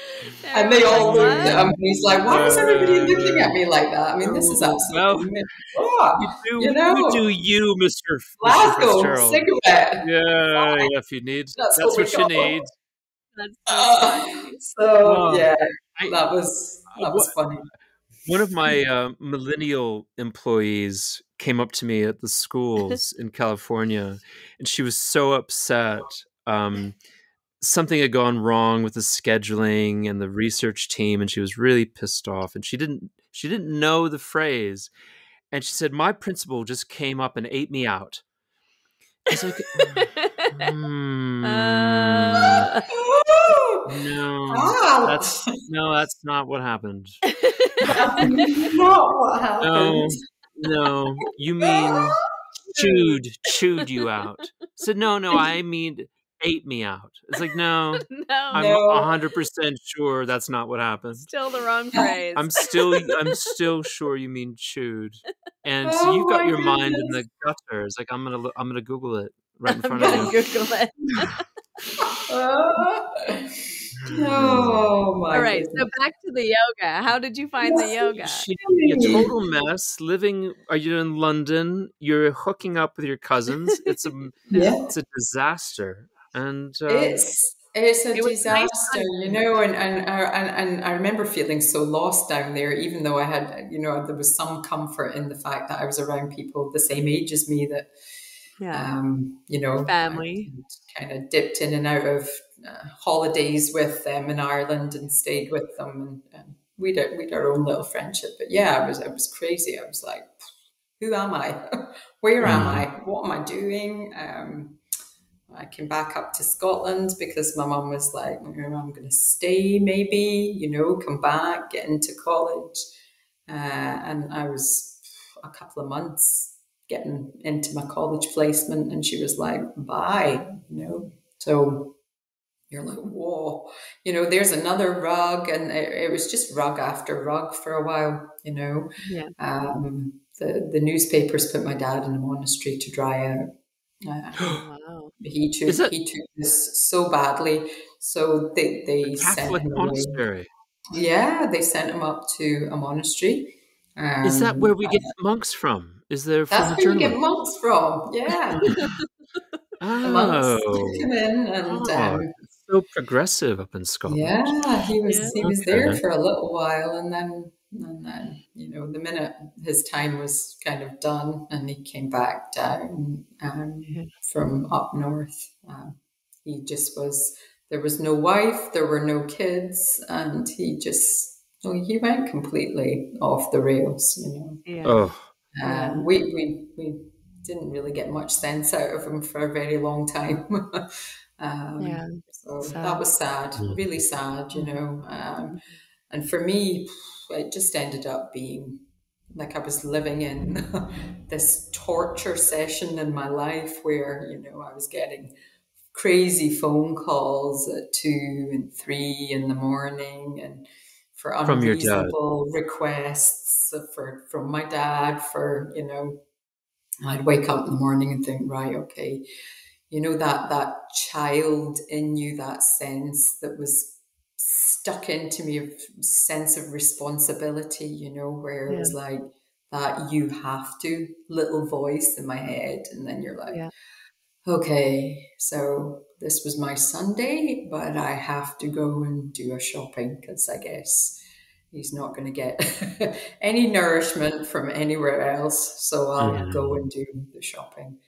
Speaker 3: And they all looked at him, and he's like, "Why is everybody looking at me like that? I mean, this is absolutely
Speaker 2: you do you, Mr.
Speaker 3: Fitzgerald. Cigarette.
Speaker 2: Yeah, if you need, that's what you need.
Speaker 1: That's
Speaker 3: that was funny.
Speaker 2: One of my millennial employees came up to me at the schools in California, and she was so upset. Something had gone wrong with the scheduling and the research team, and she was really pissed off. And she didn't know the phrase, and she said, "My principal just came up and ate me out." I was like, No, that's not what happened.
Speaker 3: That's not what happened.
Speaker 2: No, you mean chewed you out. I said, no, I mean ate me out. It's like, no, I'm 100% sure that's not what happened.
Speaker 1: Still the wrong phrase.
Speaker 2: I'm still sure you mean chewed. And so you got your mind in the gutter. It's like, I'm gonna Google it right in front of you.
Speaker 1: Google it.
Speaker 3: Oh my!
Speaker 1: All right, so back to the yoga. How did you find the yoga?
Speaker 2: A total mess. Are you in London? You're hooking up with your cousins. It's a disaster, and
Speaker 3: it's a disaster, and I remember feeling so lost down there. Even though I had, there was some comfort in the fact that I was around people the same age as me. That
Speaker 1: family.
Speaker 3: I kind of dipped in and out of holidays with them in Ireland and stayed with them, and we'd our own little friendship. But I was crazy. I was like, who am I? Where am I? What am I doing? I came back up to Scotland because my mum was like, I'm going to stay, maybe, come back, get into college. And I was a couple of months getting into my college placement, and she was like, bye, So you're like, whoa, there's another rug. And it was just rug after rug for a while,
Speaker 1: Yeah.
Speaker 3: The newspapers put my dad in a monastery to dry out.
Speaker 1: Wow.
Speaker 3: He took this so badly, so they sent him
Speaker 2: monastery.
Speaker 3: Yeah, they sent him up to a monastery.
Speaker 2: Is that where we get monks from? Is there?
Speaker 3: That's where you get monks from. Yeah. The monks come in and
Speaker 2: so progressive up in Scotland.
Speaker 3: Yeah, he was there for a little while, and then the minute his time was kind of done, and he came back down from up north. He just was, there was no wife, there were no kids, and he went completely off the rails, you know.
Speaker 1: Yeah.
Speaker 3: We didn't really get much sense out of him for a very long time. So sad. That was sad, really sad, you know. And for me, it just ended up being like I was living in this torture session in my life where, you know, I was getting crazy phone calls at 2 and 3 in the morning, and for unreasonable requests from my dad for, you know, I'd wake up in the morning and think, right, okay, you know, that child in you, that sense that was stuck into me, a sense of responsibility, you know, where it was like that you have to, little voice in my head. And then you're like, okay, so this was my Sunday, but I have to go and do a shopping because I guess he's not going to get any nourishment from anywhere else. So I'll go and do the shopping.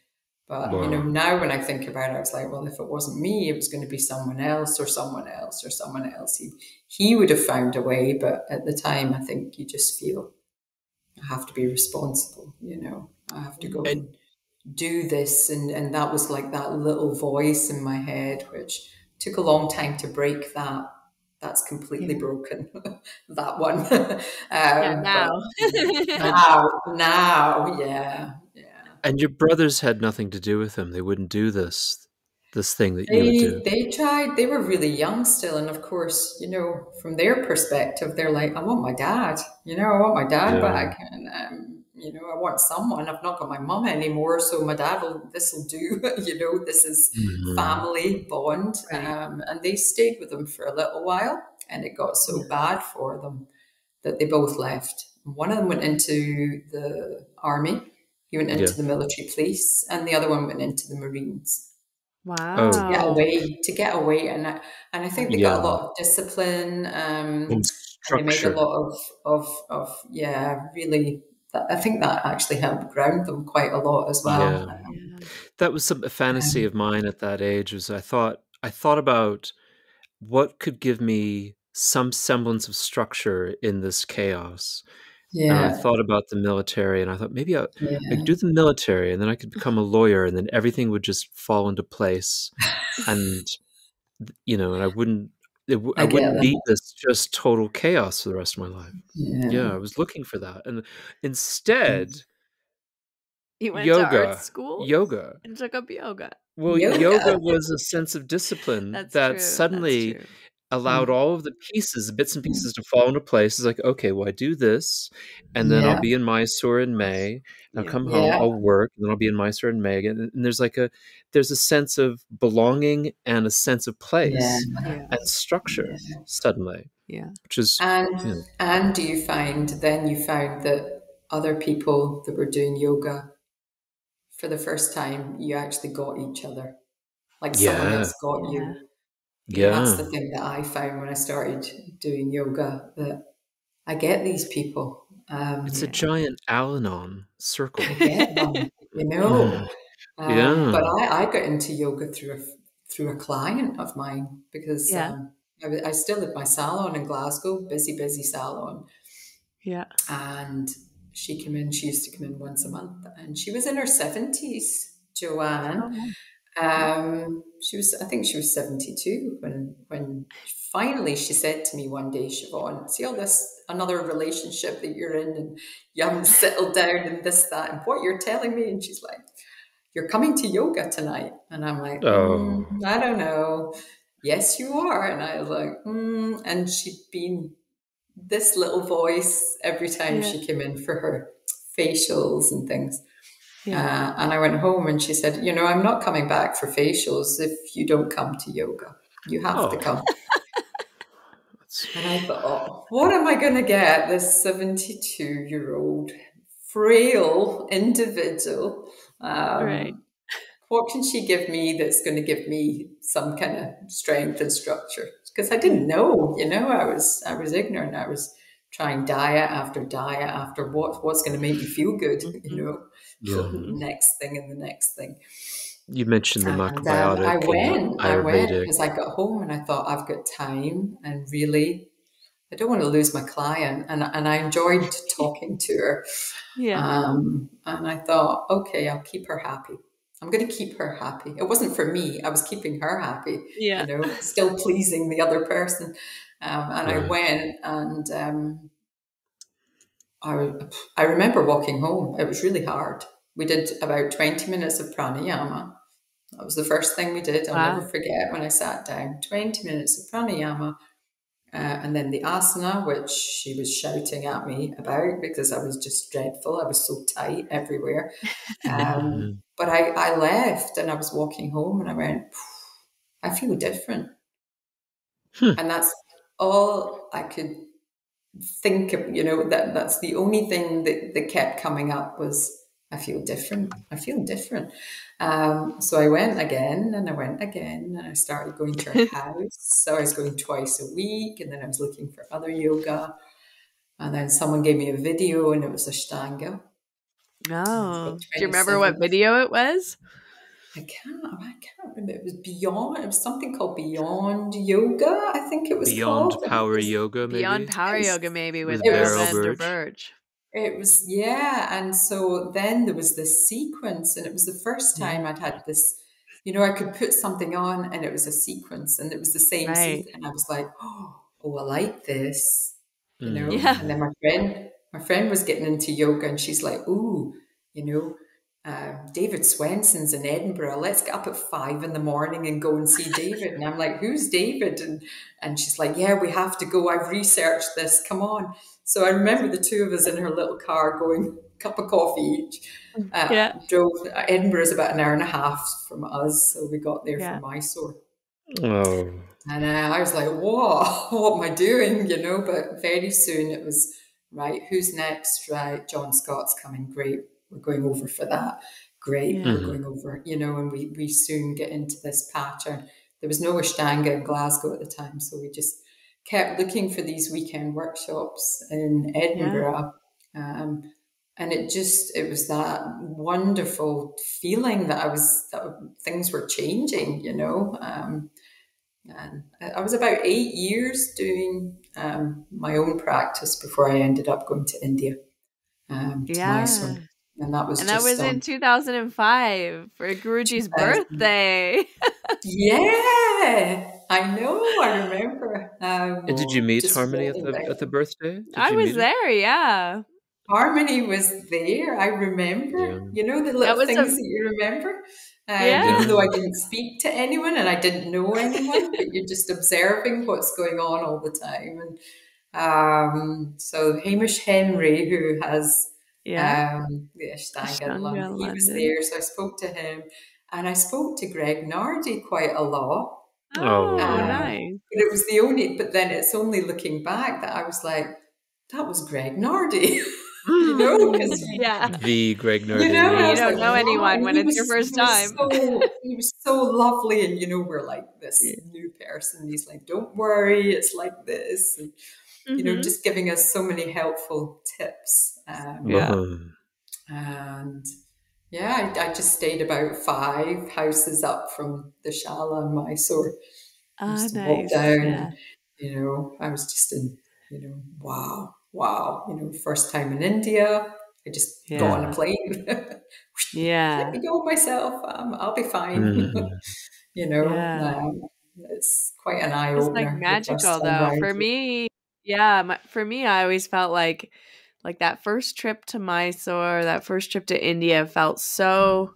Speaker 3: But, you know, now when I think about it, I was like, well, if it wasn't me, it was going to be someone else or someone else or someone else. He would have found a way. But at the time, I think you just feel I have to be responsible, you know, I have to go and do this. And that was like that little voice in my head, which took a long time to break that. That's completely broken, that one.
Speaker 1: Now.
Speaker 3: Now, yeah.
Speaker 2: And your brothers had nothing to do with him. They wouldn't do this thing that you would do.
Speaker 3: They tried. They were really young still. And of course, you know, from their perspective, they're like, I want my dad. You know, I want my dad back. And, you know, I want someone. I've not got my mum anymore. So my dad this will do. You know, this is family bond. And they stayed with him for a little while. And it got so bad for them that they both left. One of them went into the army. He went into the military police, and the other one went into the Marines.
Speaker 1: Wow!
Speaker 3: To get away, and I think they got a lot of discipline. And they made a lot of really. I think that actually helped ground them quite a lot as well.
Speaker 2: That was a fantasy of mine at that age. Was I thought about what could give me some semblance of structure in this chaos. And I thought about the military, and I thought maybe I could do the military, and then I could become a lawyer, and then everything would just fall into place, and you know, and I wouldn't be this just total chaos for the rest of my life. Yeah, I was looking for that, and instead,
Speaker 1: you went to art school, and took up yoga.
Speaker 2: Well, yoga was a sense of discipline that suddenly allowed all of the pieces, the bits and pieces to fall into place. It's like, okay, well, I do this, and then I'll be in Mysore in May. I'll come home, I'll work, and then I'll be in Mysore in May again. And there's a sense of belonging and a sense of place and structure suddenly.
Speaker 1: Yeah.
Speaker 2: Which is
Speaker 3: and do you find that other people that were doing yoga for the first time, you actually got each other. Like someone else got you.
Speaker 2: Yeah.
Speaker 3: That's the thing that I found when I started doing yoga, that I get these people.
Speaker 2: It's a giant Al-Anon circle.
Speaker 3: I get them, you know. But I got into yoga through a client of mine because I still had my salon in Glasgow, busy salon. Yeah. And she came in, she used to come in once a month, and she was in her 70s, Joanne. I think she was 72 when finally she said to me one day, Siobhan, see all this, another relationship that you're in, and you haven't settled down and this, that, and what you're telling me. And she's like, you're coming to yoga tonight. And I'm like, I don't know. Yes, you are. And I was like, and she'd been this little voice every time she came in for her facials and things. And I went home and she said, you know, I'm not coming back for facials if you don't come to yoga. You have to come. And I thought, what am I going to get this 72-year-old frail individual? What can she give me that's going to give me some kind of strength and structure? Because I didn't know, you know, I was ignorant. I was trying diet after what's going to make me feel good, you know, next thing and the next thing.
Speaker 2: You mentioned the
Speaker 3: And
Speaker 2: macrobiotic and the
Speaker 3: I went
Speaker 2: Ayurvedic.
Speaker 3: because I got home and I thought, I've got time, and really, I don't want to lose my client. And I enjoyed talking to her.
Speaker 1: Yeah.
Speaker 3: And I thought, okay, I'll keep her happy. I'm going to keep her happy. It wasn't for me. I was keeping her happy,
Speaker 1: Yeah.
Speaker 3: Still pleasing the other person. And I went, and I remember walking home. It was really hard. We did about 20 minutes of pranayama. That was the first thing we did. I'll never forget when I sat down. 20 minutes of pranayama. And then the asana, which she was shouting at me about because I was just dreadful. I was so tight everywhere. But I left and I was walking home and I went, I feel different. And that's all I could think of, that's the only thing that kept coming up was, I feel different. I feel different. So I went again and I went again and I started going to her house. So I was going twice a week, and then I was looking for other yoga. And then someone gave me a video and it was Ashtanga.
Speaker 1: Oh, do you remember what video it was?
Speaker 3: I can't remember. It was Beyond. It was something called Beyond Yoga, I think it was
Speaker 2: Beyond
Speaker 3: called.
Speaker 2: Power Yoga, maybe?
Speaker 1: Beyond Power Yoga, maybe, with Beryl Burge.
Speaker 3: It was, yeah. And so then there was this sequence, and it was the first time I'd had this, I could put something on and it was a sequence, and it was the same sequence. And I was like, oh, I like this,
Speaker 1: Yeah.
Speaker 3: And then my friend was getting into yoga, and she's like, ooh, David Swenson's in Edinburgh. Let's get up at 5 a.m. and go and see David. And I'm like, who's David? And she's like, yeah, we have to go. I've researched this. Come on. So I remember the two of us in her little car going, cup of coffee each. Drove. Edinburgh is about an hour and a half from us. So we got there from Mysore.
Speaker 2: Oh.
Speaker 3: And I was like, whoa, what am I doing? But very soon it was, right, who's next? Right, John Scott's coming. Great. We're going over for that. Great. We're going over, and we soon get into this pattern. There was no Ashtanga in Glasgow at the time. So we just kept looking for these weekend workshops in Edinburgh. And it was that wonderful feeling that things were changing, and I was about 8 years doing my own practice before I ended up going to India, to Mysore. And that was
Speaker 1: in 2005 for Guruji's birthday.
Speaker 3: Yeah, I know. I remember.
Speaker 2: And did you meet Harmony at the birthday?
Speaker 1: I was there. Yeah.
Speaker 3: Harmony was there. I remember. The little things that you remember. Even though I didn't speak to anyone and I didn't know anyone, but you're just observing what's going on all the time. And so Hamish Henry, who has the Ashtanga in London, he was there. So I spoke to him, and I spoke to Greg Nardi quite a lot.
Speaker 1: Oh, nice.
Speaker 3: But it was but then it's only looking back that I was like, that was Greg Nardi.
Speaker 2: The Greg Nardi.
Speaker 1: You don't know anyone when it's your first time.
Speaker 3: He was so lovely, and we're like this new person. He's like, don't worry, it's like this, and just giving us so many helpful tips. And I just stayed about 5 houses up from the Shala in Mysore. I used to walk down. I was just in, wow. First time in India. I just got on a plane. Let me go myself. I'll be fine. It's quite an eye opener.
Speaker 1: It's like magical though. For me, I always felt like that first trip to Mysore, that first trip to India felt so,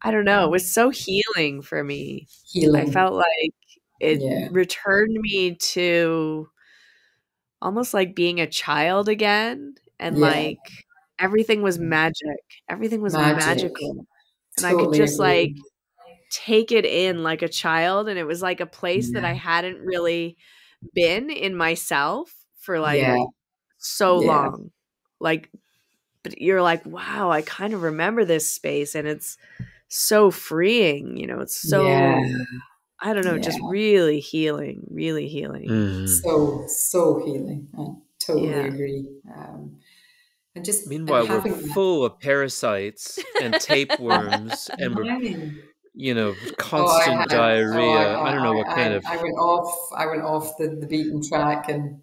Speaker 1: I don't know, it was so healing for me. I felt like it returned me to almost like being a child again, and like everything was magic. Everything was magical. And I could just like take it in like a child, and it was like a place that I hadn't really been in myself for like so long. Like, but you're like, wow, I kind of remember this space, and it's so freeing, it's so I don't know, just really healing, really healing.
Speaker 3: So healing. I totally agree. And just
Speaker 2: meanwhile, we're full of parasites and tapeworms, and constant diarrhea. I don't know what kind of.
Speaker 3: I went off the beaten track and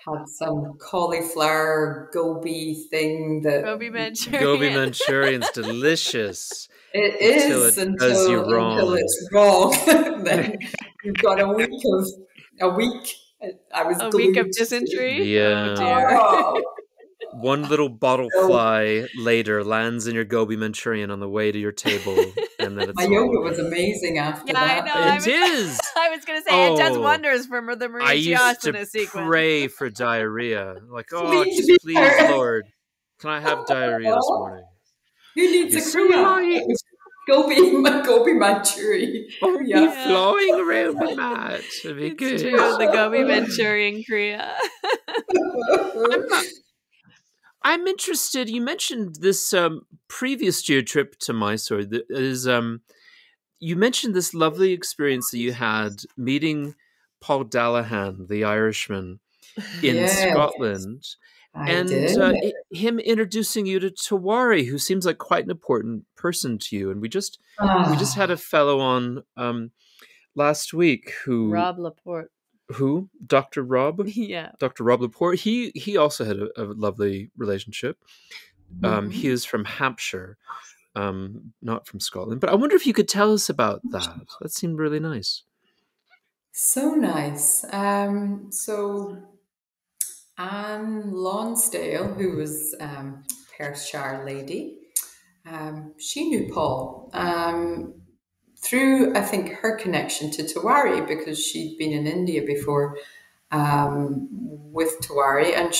Speaker 3: had some cauliflower gobi thing that
Speaker 1: Gobi Manchurian.
Speaker 2: Gobi Manchurian's delicious.
Speaker 3: It is until it's wrong. Then you've got a week. I was
Speaker 1: a week of dysentery.
Speaker 2: Yeah.
Speaker 1: Oh dear.
Speaker 3: Oh.
Speaker 2: One little bottle fly later lands in your Gobi Manchurian on the way to your table, and then it's
Speaker 3: my yoga was amazing after that.
Speaker 1: I know.
Speaker 2: It is.
Speaker 1: I was going to say it does wonders for the Maria
Speaker 2: I used to
Speaker 1: sequence.
Speaker 2: pray for diarrhea, like, please, Lord, can I have diarrhea this morning?
Speaker 3: Who needs a kriya? Gobi Manchurian.
Speaker 2: Oh, yeah. Flowing around my mat. It'd be good.
Speaker 1: True, the Gobi Manchurian kriya.
Speaker 2: I'm interested. You mentioned this previous to your trip to Mysore. You mentioned this lovely experience that you had meeting Paul Dallahan, the Irishman, in Scotland, him introducing you to Tawari, who seems like quite an important person to you. And we just had a fellow on last week who
Speaker 1: Rob Laporte.
Speaker 2: Who? Dr. Rob?
Speaker 1: Yeah.
Speaker 2: Dr. Rob Laporte. He also had a lovely relationship. He is from Hampshire, not from Scotland. But I wonder if you could tell us about that. That seemed really nice.
Speaker 3: So nice. So Anne Lonsdale, who was Perthshire lady, she knew Paul. Through, I think, her connection to Tawari, because she'd been in India before with Tawari, and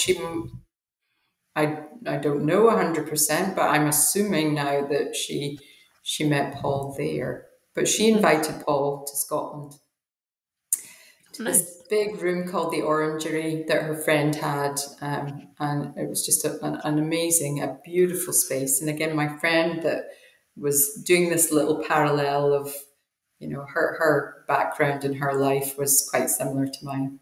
Speaker 3: I don't know 100%, but I'm assuming now that she met Paul there. But she invited Paul to Scotland. To this big room called the Orangery that her friend had, and it was just an amazing, a beautiful space. And again, my friend that was doing this little parallel of, her background in her life was quite similar to mine.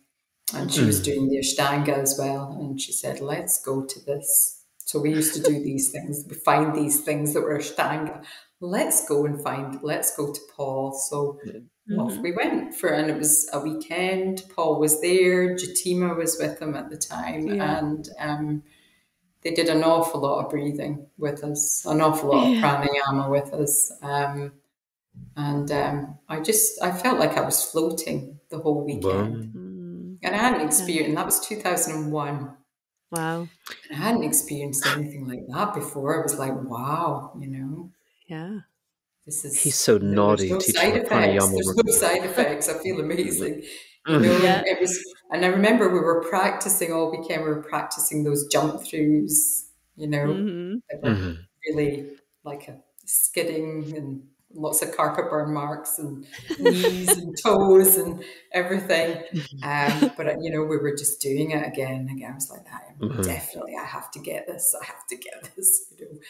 Speaker 3: And she was doing the Ashtanga as well. And she said, let's go to this. So we used to do these things. We find these things that were Ashtanga. Let's go to Paul. So off we went and it was a weekend. Paul was there. Jatima was with him at the time. Yeah. And they did an awful lot of breathing with us, an awful lot of pranayama with us. I felt like I was floating the whole weekend. And I hadn't experienced, and that was 2001.
Speaker 1: Wow.
Speaker 3: And I hadn't experienced anything like that before. I was like, wow,
Speaker 1: Yeah.
Speaker 2: He's so naughty.
Speaker 3: There's no side effects. There's no side effects. I feel amazing. It was, and I remember we were practicing all weekend. We were practicing those jump throughs, that were really like a skidding and lots of carpet burn marks and knees and toes and everything. But we were just doing it again and again. I was like, definitely, I have to get this.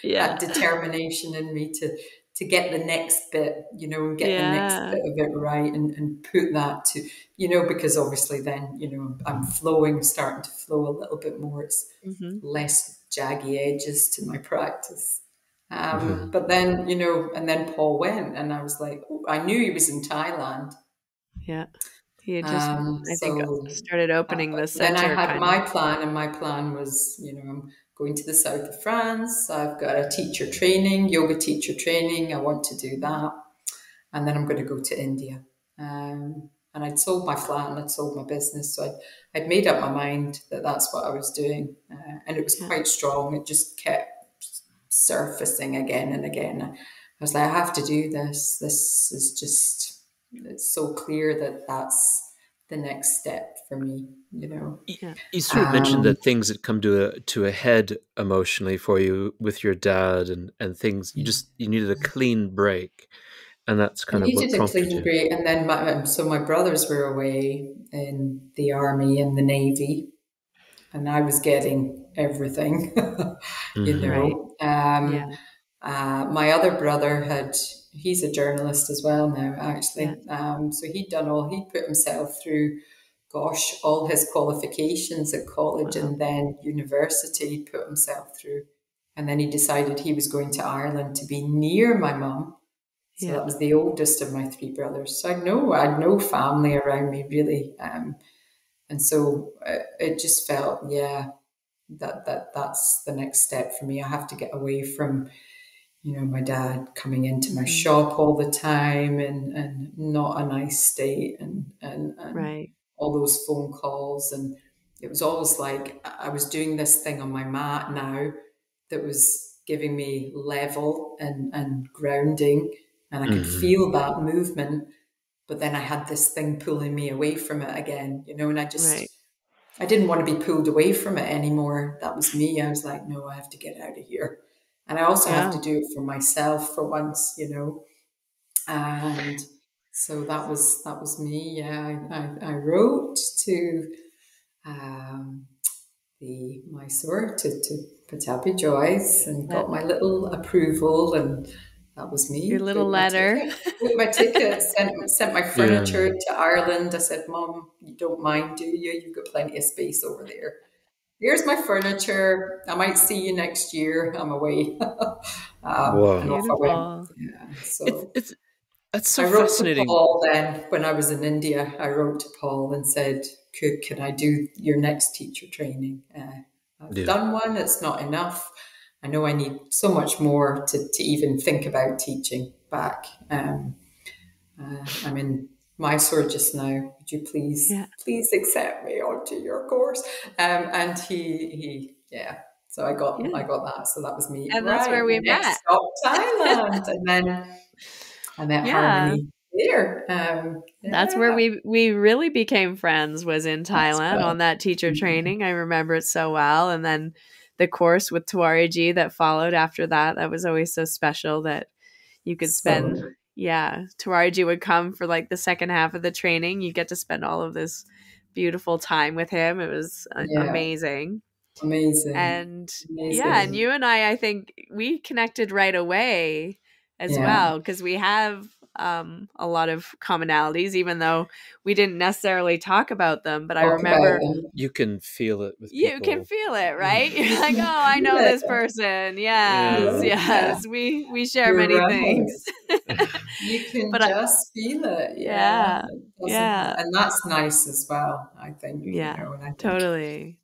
Speaker 3: That determination in me to get the next bit, and get the next bit of it right and put that to, because obviously then, I'm starting to flow a little bit more. It's less jaggy edges to my practice. But then, and then Paul went and I was like, I knew he was in Thailand.
Speaker 1: Yeah. He had just, I think, started opening the center.
Speaker 3: Then I had my plan, and my plan was, I'm going to the south of France. I've got a yoga teacher training. I want to do that. And then I'm going to go to India. And I'd sold my flat and I'd sold my business. So I'd made up my mind that that's what I was doing. And it was quite strong. It just kept surfacing again and again. I was like, I have to do this. This is just, it's so clear that that's the next step for me,
Speaker 2: You sort of mentioned that things had come to a head emotionally for you with your dad and things. You needed a clean break, and that's kind of what prompted you.
Speaker 3: Needed a clean break, and then my brothers were away in the army and the navy, and I was getting everything, my other brother he's a journalist as well now, actually. So he'd put himself through, all his qualifications at college and then university, put himself through. And then he decided he was going to Ireland to be near my mum So that was the oldest of my 3 brothers. So I had no family around me really. And so it just felt, that's the next step for me. I have to get away from, my dad coming into my shop all the time and not a nice state and
Speaker 1: right.
Speaker 3: all those phone calls. And it was always like I was doing this thing on my mat now that was giving me level and grounding, and I could feel that movement. But then I had this thing pulling me away from it again, and I didn't want to be pulled away from it anymore. That was me. I was like, no, I have to get out of here. And I also have to do it for myself for once, And so that was me. Yeah, I wrote to the Mysore to Patapi Joyce and got my little approval, and that was me.
Speaker 1: Your little letter.
Speaker 3: Booked my ticket, sent my furniture to Ireland. I said, Mom, you don't mind, do you? You've got plenty of space over there. Here's my furniture. I might see you next year. I'm away.
Speaker 2: Wow.
Speaker 3: And off I went. Yeah, so
Speaker 2: that's so
Speaker 3: I wrote
Speaker 2: fascinating.
Speaker 3: to Paul then when I was in India. I wrote to Paul and said, can I do your next teacher training? I've done one. It's not enough. I know I need so much more to even think about teaching back. I'm in Mysore just now. Would you please accept me onto your course? And he So I got that. So that was me.
Speaker 1: And that's where we met.
Speaker 3: Stop, Thailand, and then I met Harmony there.
Speaker 1: That's where we really became friends, was in Thailand on that teacher training. I remember it so well. And then the course with Tuariji that followed after that was always so special that you could spend, Tuariji would come for like the second half of the training. You get to spend all of this beautiful time with him. It was amazing.
Speaker 3: Amazing.
Speaker 1: And and you and I think we connected right away as well, because we have a lot of commonalities, even though we didn't necessarily talk about them. But I remember
Speaker 2: you can feel it with people.
Speaker 1: You can feel it, right? You're like, oh, I know this person. Yes. We share many things.
Speaker 3: You can just feel it. And that's nice as well, I think.
Speaker 1: Totally.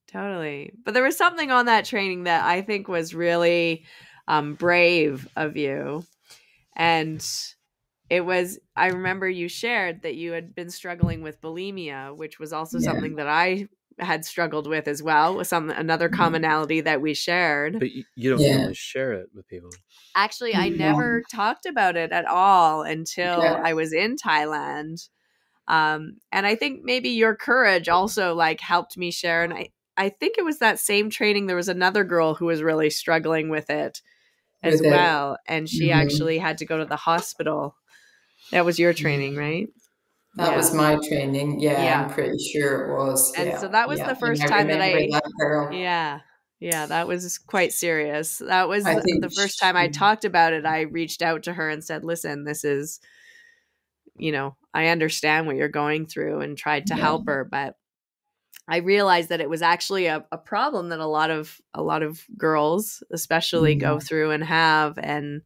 Speaker 1: But there was something on that training that I think was really brave of you. And I remember you shared that you had been struggling with bulimia, which was also something that I had struggled with as well, with another commonality that we shared.
Speaker 2: But you don't normally share it with people.
Speaker 1: Actually, I never talked about it at all until I was in Thailand. And I think maybe your courage also helped me share. And I think it was that same training. There was another girl who was really struggling with it as well. And she actually had to go to the hospital. That was your training, right?
Speaker 3: That was my training. Yeah, I'm pretty sure it was.
Speaker 1: And so that was the first time that that was quite serious. That was the first time I talked about it. I reached out to her and said, listen, this is, I understand what you're going through, and tried to help her. But I realized that it was actually a problem that a lot of girls especially go through and have, and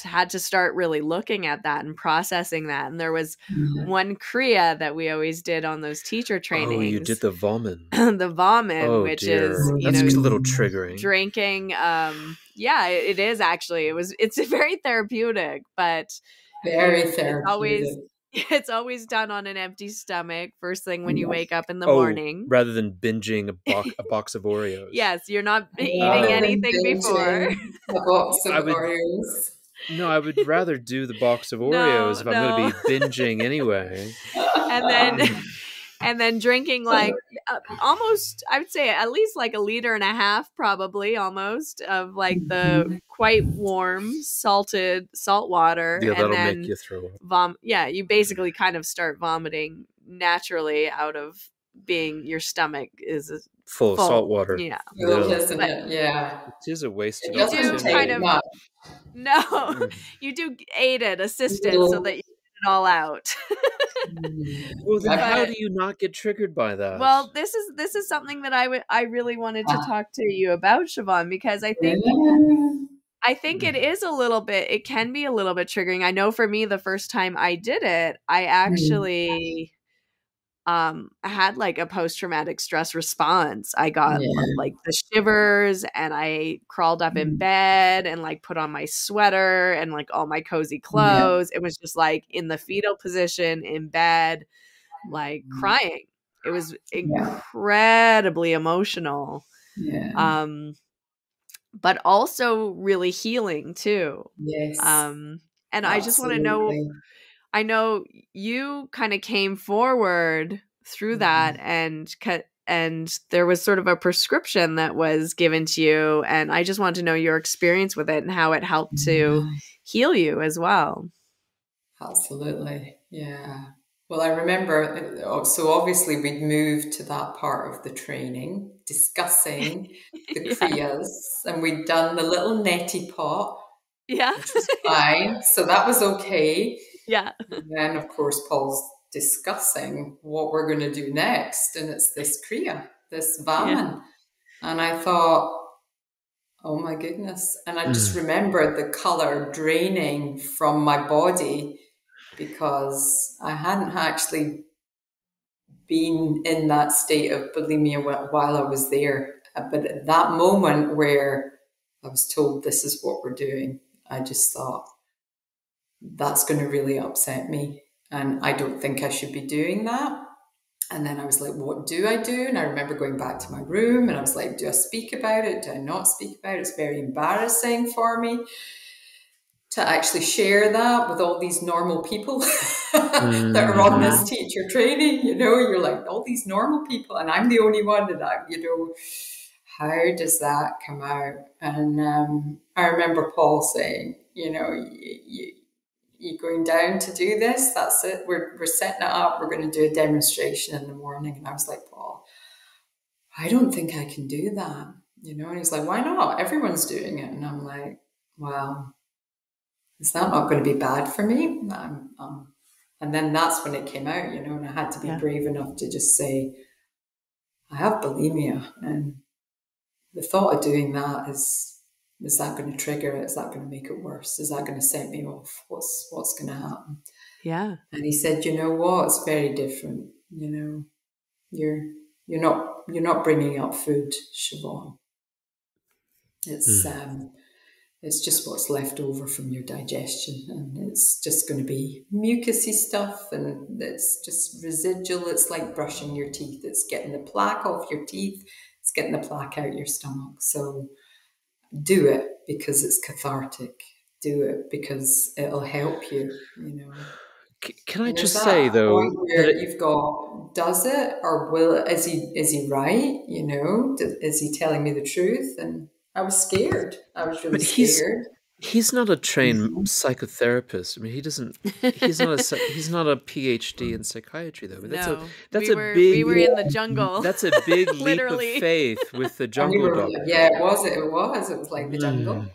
Speaker 1: had to start really looking at that and processing that. And there was one Kriya that we always did on those teacher trainings.
Speaker 2: Oh, you did the vomit.
Speaker 1: The vomit, which is,
Speaker 2: that's a little triggering.
Speaker 1: Drinking. It is actually. It's very therapeutic, but
Speaker 3: very therapeutic.
Speaker 1: It's always done on an empty stomach first thing when you wake up in the morning.
Speaker 2: Rather than binging a box of Oreos.
Speaker 1: Yes, you're not eating anything before.
Speaker 3: A box of Oreos.
Speaker 2: No, I would rather do the box of Oreos if I'm going to be binging anyway.
Speaker 1: And then drinking almost, I would say at least a liter and a half, probably almost, of the quite warm salt water.
Speaker 2: Yeah, that'll make you throw up.
Speaker 1: You basically kind of start vomiting naturally out of being your stomach is
Speaker 2: full of salt water.
Speaker 3: Yeah. Isn't it?
Speaker 2: Yeah. It is a waste of
Speaker 3: opportunity.
Speaker 1: No, you do assisted so that you get it all out.
Speaker 2: Well, then how do you not get triggered by that?
Speaker 1: Well, this is something that I really wanted to talk to you about, Siobhan, because I think I think it is a little bit, it can be a little bit triggering. I know for me, the first time I did it, I actually I had like a post-traumatic stress response. I got like the shivers, and I crawled up in bed and like put on my sweater and like all my cozy clothes. It was just like in the fetal position in bed, like crying. It was incredibly emotional. But also really healing too.
Speaker 3: Yes.
Speaker 1: And I just want to know, I know you kind of came forward through that, and there was sort of a prescription that was given to you, and I just want to know your experience with it and how it helped to heal you as well.
Speaker 3: Absolutely. Yeah. Well, I remember, so obviously we'd moved to that part of the training, discussing the Kriyas, and we'd done the little neti pot, which was fine. So that was okay.
Speaker 1: Yeah.
Speaker 3: And then, of course, Paul's discussing what we're going to do next, and it's this Kriya, this Vaman. And I thought, oh my goodness. And I just remembered the color draining from my body, because I hadn't actually been in that state of bulimia while I was there. But at that moment where I was told this is what we're doing, I just thought, that's going to really upset me. And I don't think I should be doing that. And then I was like, what do I do? And I remember going back to my room, and I was like, do I speak about it? Do I not speak about it? It's very embarrassing for me to actually share that with all these normal people that are on this teacher training. You know, you're like, all these normal people, and I'm the only one that how does that come out? And I remember Paul saying, you're going down to do this. That's it. We're setting it up. We're going to do a demonstration in the morning. And I was like, Paul, I don't think I can do that. And he's like, why not? Everyone's doing it. And I'm like, well, is that not going to be bad for me? And then that's when it came out, and I had to be brave enough to just say, I have bulimia. And the thought of doing that is that going to trigger it? Is that going to make it worse? Is that going to set me off? What's going to happen?
Speaker 1: Yeah.
Speaker 3: And he said, you know what? It's very different. You're not bringing up food, Siobhan. It's just what's left over from your digestion, and it's just going to be mucousy stuff, and it's just residual. It's like brushing your teeth. It's getting the plaque off your teeth. It's getting the plaque out your stomach. So do it because it's cathartic. Do it because it'll help you,
Speaker 2: Can I just say though,
Speaker 3: where you've got, does it or will it? Is he right? Is he telling me the truth? And I was scared. I was really scared.
Speaker 2: He's not a trained psychotherapist. I mean, he's not a PhD in psychiatry though.
Speaker 1: We were in the jungle.
Speaker 2: That's a big leap of faith with the jungle doctor.
Speaker 3: Yeah, it was. It was like the jungle.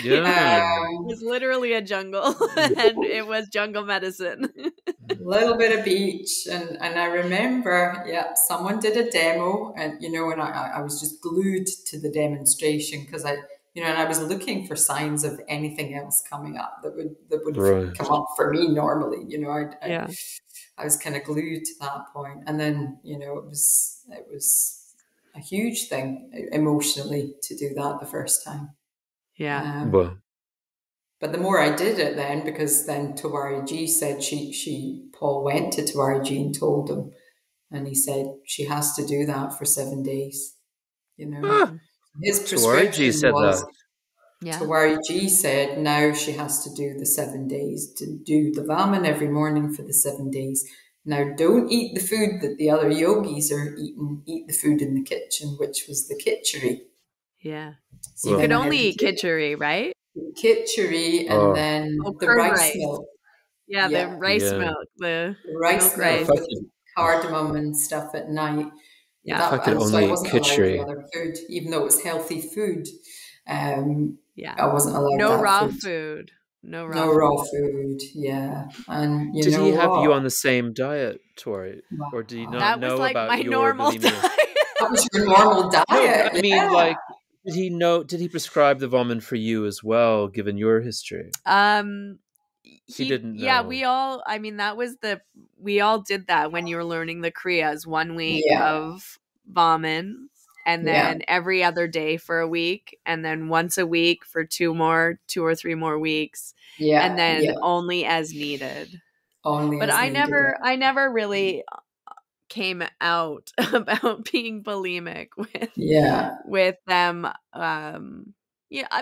Speaker 2: Yeah.
Speaker 1: It was literally a jungle, and it was jungle medicine.
Speaker 3: A little bit of beach, and I remember, someone did a demo, and and I was just glued to the demonstration because and I was looking for signs of anything else coming up that would come up for me normally. I was kind of glued to that point, and then it was a huge thing emotionally to do that the first time.
Speaker 1: Yeah.
Speaker 3: But the more I did it then, because then Tawari G said Paul went to Tawari G and told him, and he said she has to do that for 7 days. His prescription was, Tawari G said now she has to do the 7 days, to do the Vaman every morning for the 7 days. Now don't eat the food that the other yogis are eating, eat the food in the kitchen, which was the kitchery.
Speaker 1: Yeah. So you could only eat kitchery, right?
Speaker 3: Kitchery and then the rice milk.
Speaker 1: Yeah, the rice milk. The
Speaker 3: rice milk with cardamom and stuff at night.
Speaker 2: Yeah, I could only eat kitchery.
Speaker 3: Other food, even though it was healthy food. I wasn't allowed
Speaker 1: no
Speaker 3: that
Speaker 1: raw
Speaker 3: food.
Speaker 1: food. No
Speaker 3: raw food. Yeah, and
Speaker 2: did he have you on the same diet, Tori, or do you not know about your normal diet?
Speaker 3: That was your normal diet.
Speaker 2: No, I mean, like Did he prescribe the vomit for you as well, given your history? He didn't know.
Speaker 1: Yeah, we all did that when you were learning the Kriyas. 1 week of vomit, and then every other day for a week, and then once a week for 2 or 3 more weeks. Yeah. And then only as needed. But I never really came out about being bulimic with them.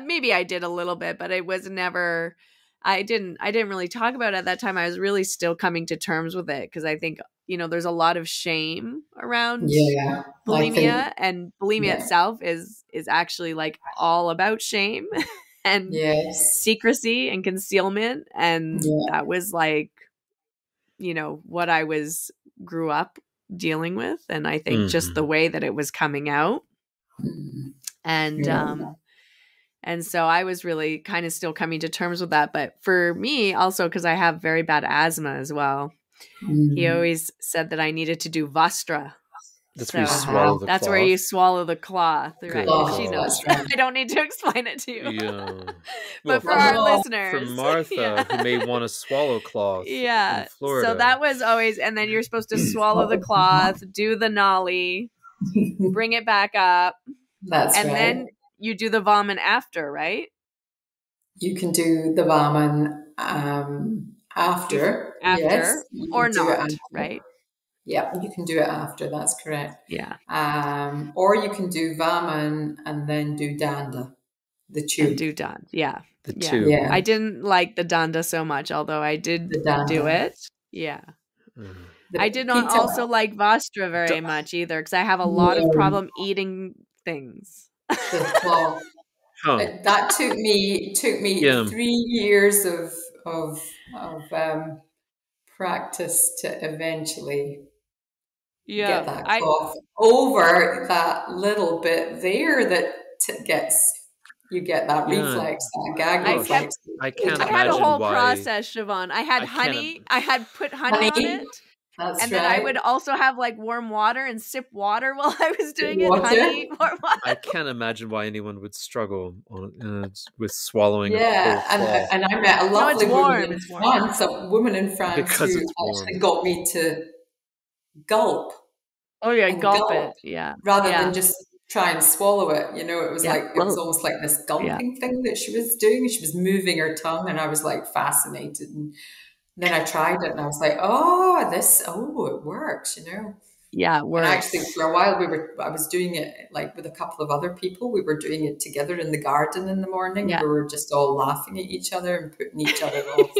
Speaker 1: Maybe I did a little bit, but it was never. I didn't really talk about it at that time. I was really still coming to terms with it because I think there's a lot of shame around bulimia, and bulimia itself is actually like all about shame and secrecy and concealment, and that was like what I grew up dealing with, and I think just the way that it was coming out, and so I was really kind of still coming to terms with that. But for me also, because I have very bad asthma as well, he always said that I needed to do Vastra.
Speaker 2: That's where you swallow the cloth.
Speaker 1: That's where you swallow the cloth, right? She knows. Right. I don't need to explain it to you. Yeah. But for our listeners.
Speaker 2: For Martha, who may want to swallow cloth in Florida.
Speaker 1: So that was always, and then you're supposed to swallow the cloth, do the nollie, bring it back up. And then you do the vomit after, right?
Speaker 3: You can do the vomit after. Yes.
Speaker 1: Or not, right?
Speaker 3: Yeah, you can do it after. That's correct.
Speaker 1: Yeah.
Speaker 3: Or you can do Vaman and then do Danda, the tube.
Speaker 1: And do Danda, yeah.
Speaker 2: The tube.
Speaker 1: Yeah. I didn't like the Danda so much, although I did do it. Yeah. I did not also like Vastra very much either, because I have a lot of problem eating things.
Speaker 3: That took me 3 years of practice to eventually get that cough over that little bit there that you get that reflex, that gag reflex.
Speaker 2: I can't imagine
Speaker 1: had a whole process, Siobhan. I had honey. I had put honey on it.
Speaker 3: That's
Speaker 1: then I would also have like warm water and sip water while I was doing it. Honey, warm water.
Speaker 2: I can't imagine why anyone would struggle with swallowing.
Speaker 3: Yeah, and I met a lovely woman in France, a woman in France who actually got me to gulp.
Speaker 1: Oh yeah, gulp it. Yeah,
Speaker 3: rather than just try and swallow it. It was it was almost like this gulping thing that she was doing. She was moving her tongue, and I was like fascinated. And then I tried it, and I was like, it works,
Speaker 1: Yeah, it works.
Speaker 3: And actually, for a while, I was doing it like with a couple of other people. We were doing it together in the garden in the morning. Yeah. We were just all laughing at each other and putting each other off.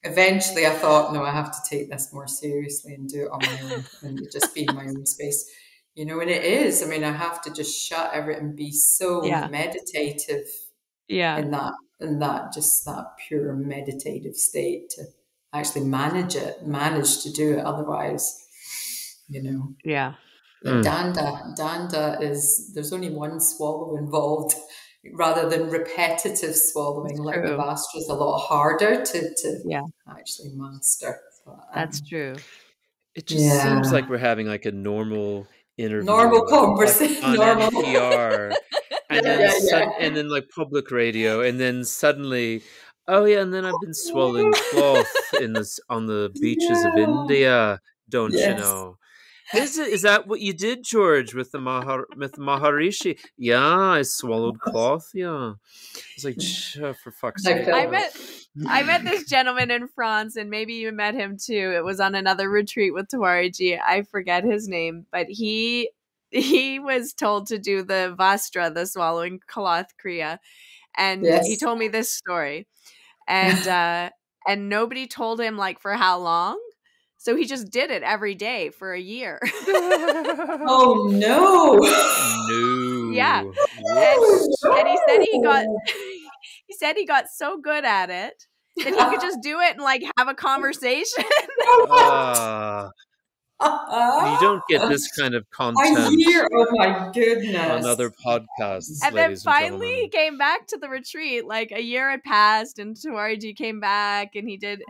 Speaker 3: Eventually, I thought, no, I have to take this more seriously and do it on my own and just be in my own space. And it is. I mean, I have to just shut everything and be so meditative in that just that pure meditative state to actually manage to do it. Otherwise,
Speaker 1: Yeah.
Speaker 3: Danda is, there's only one swallow involved rather than repetitive swallowing. Like the Vastra is a lot harder to actually master. But,
Speaker 1: that's true.
Speaker 2: It just seems like we're having like a normal interview,
Speaker 3: normal conversation,
Speaker 2: like on NPR, and then like public radio, and then suddenly, and then I've been swallowing cloth on the beaches of India. Don't you know? Is that what you did, George, with the Maharishi? Yeah, I swallowed cloth. Yeah, it's like, for fuck's sake.
Speaker 1: I met this gentleman in France, and maybe you met him too. It was on another retreat with Tawariji. I forget his name, but he was told to do the Vastra, the swallowing cloth Kriya, and he told me this story, and nobody told him like for how long. So he just did it every day for a year.
Speaker 3: Oh no!
Speaker 1: Yeah, and he said he got so good at it that he could just do it and like have a conversation.
Speaker 2: You don't get this kind of content.
Speaker 3: A year, oh my goodness!
Speaker 2: On other podcasts,
Speaker 1: and then finally he came back to the retreat. Like a year had passed, and Tawariji came back, and he did,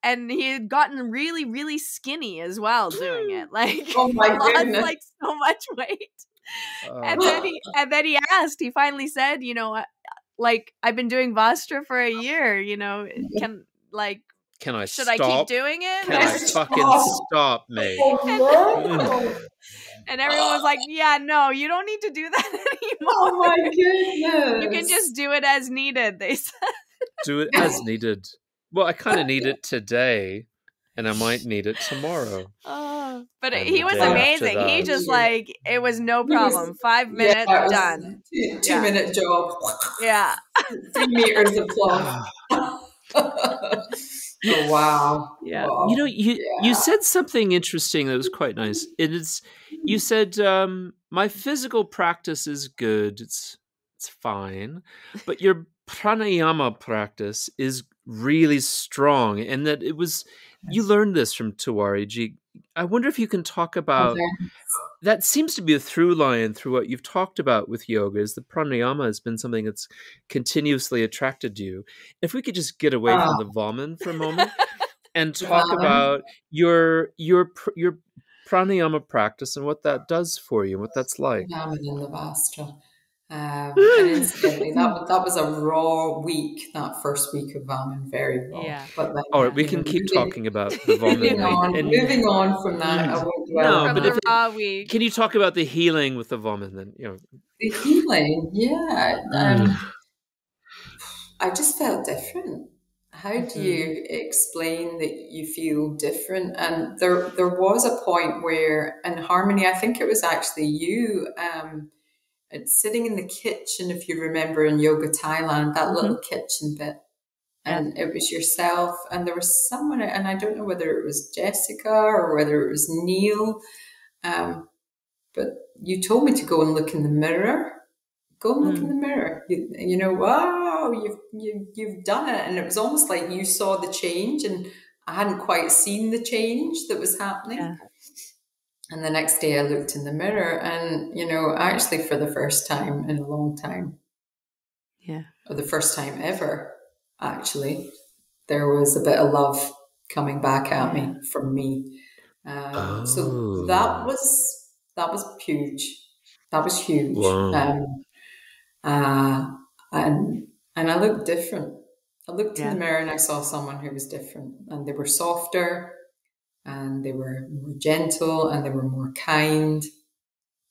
Speaker 1: and he had gotten really, really skinny as well doing it. Like,
Speaker 3: oh my goodness,
Speaker 1: like so much weight. And then he asked, he finally said, you know, like, I've been doing Vastra for a year, you know, should I keep doing it?
Speaker 2: Can I fucking stop, mate?
Speaker 1: And everyone was like, yeah, no, you don't need to do that anymore.
Speaker 3: Oh my goodness.
Speaker 1: You can just do it as needed, they said.
Speaker 2: Do it as needed. Well, I kind of need it today, and I might need it tomorrow.
Speaker 1: But he was amazing. He just like, it was no problem. 5 minutes, done.
Speaker 3: 2 minute job.
Speaker 1: Yeah.
Speaker 3: 3 meters of cloth. Oh, wow.
Speaker 2: Yeah.
Speaker 3: Wow.
Speaker 2: You know, you said something interesting that was quite nice. You said, my physical practice is good. It's fine. But your pranayama practice is really strong. And that you learned this from Tiwari. I wonder if you can talk about, that seems to be a through line through what you've talked about with yoga, is the pranayama has been something that's continuously attracted you. If we could just get away from the Vaman for a moment and talk about your pranayama practice and what that does for you, what that's like.
Speaker 3: Vaman in the Vastra. And incidentally, that was a raw week, that first week of Vaman, very raw.
Speaker 1: Yeah.
Speaker 3: But then,
Speaker 2: all right, we can keep talking about the Vaman.
Speaker 3: Moving on from that, I won't dwell on
Speaker 1: the raw week.
Speaker 2: Can you talk about the healing with the Vaman then? You know,
Speaker 3: the healing, I just felt different. How do you explain that you feel different? And there was a point where in Harmony, I think it was actually you, sitting in the kitchen, if you remember, in Yoga Thailand, that little kitchen bit. And it was yourself, and there was someone, and I don't know whether it was Jessica or whether it was Neil, but you told me to go and look in the mirror. Go and look in the mirror. You know, wow, you've done it. And it was almost like you saw the change, and I hadn't quite seen the change that was happening. Yeah. And the next day I looked in the mirror, and, you know, actually for the first time in a long time, or the first time ever, actually, there was a bit of love coming back at me from me. So that was huge. That was huge.
Speaker 2: Wow.
Speaker 3: And I looked different. I looked in the mirror and I saw someone who was different, and they were softer, and they were more gentle, and they were more kind,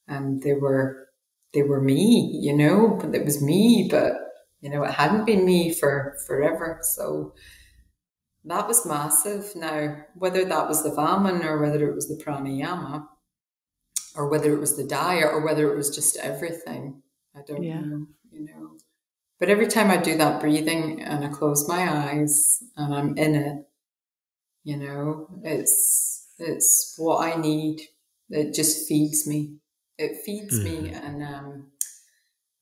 Speaker 3: and they were me, you know, but it was me, but, you know, it hadn't been me for forever. So that was massive. Now, whether that was the Vaman or whether it was the pranayama or whether it was the diet or whether it was just everything, I don't know, you know. But every time I do that breathing and I close my eyes and I'm in it, you know, it's what I need. It just feeds me. It feeds me, and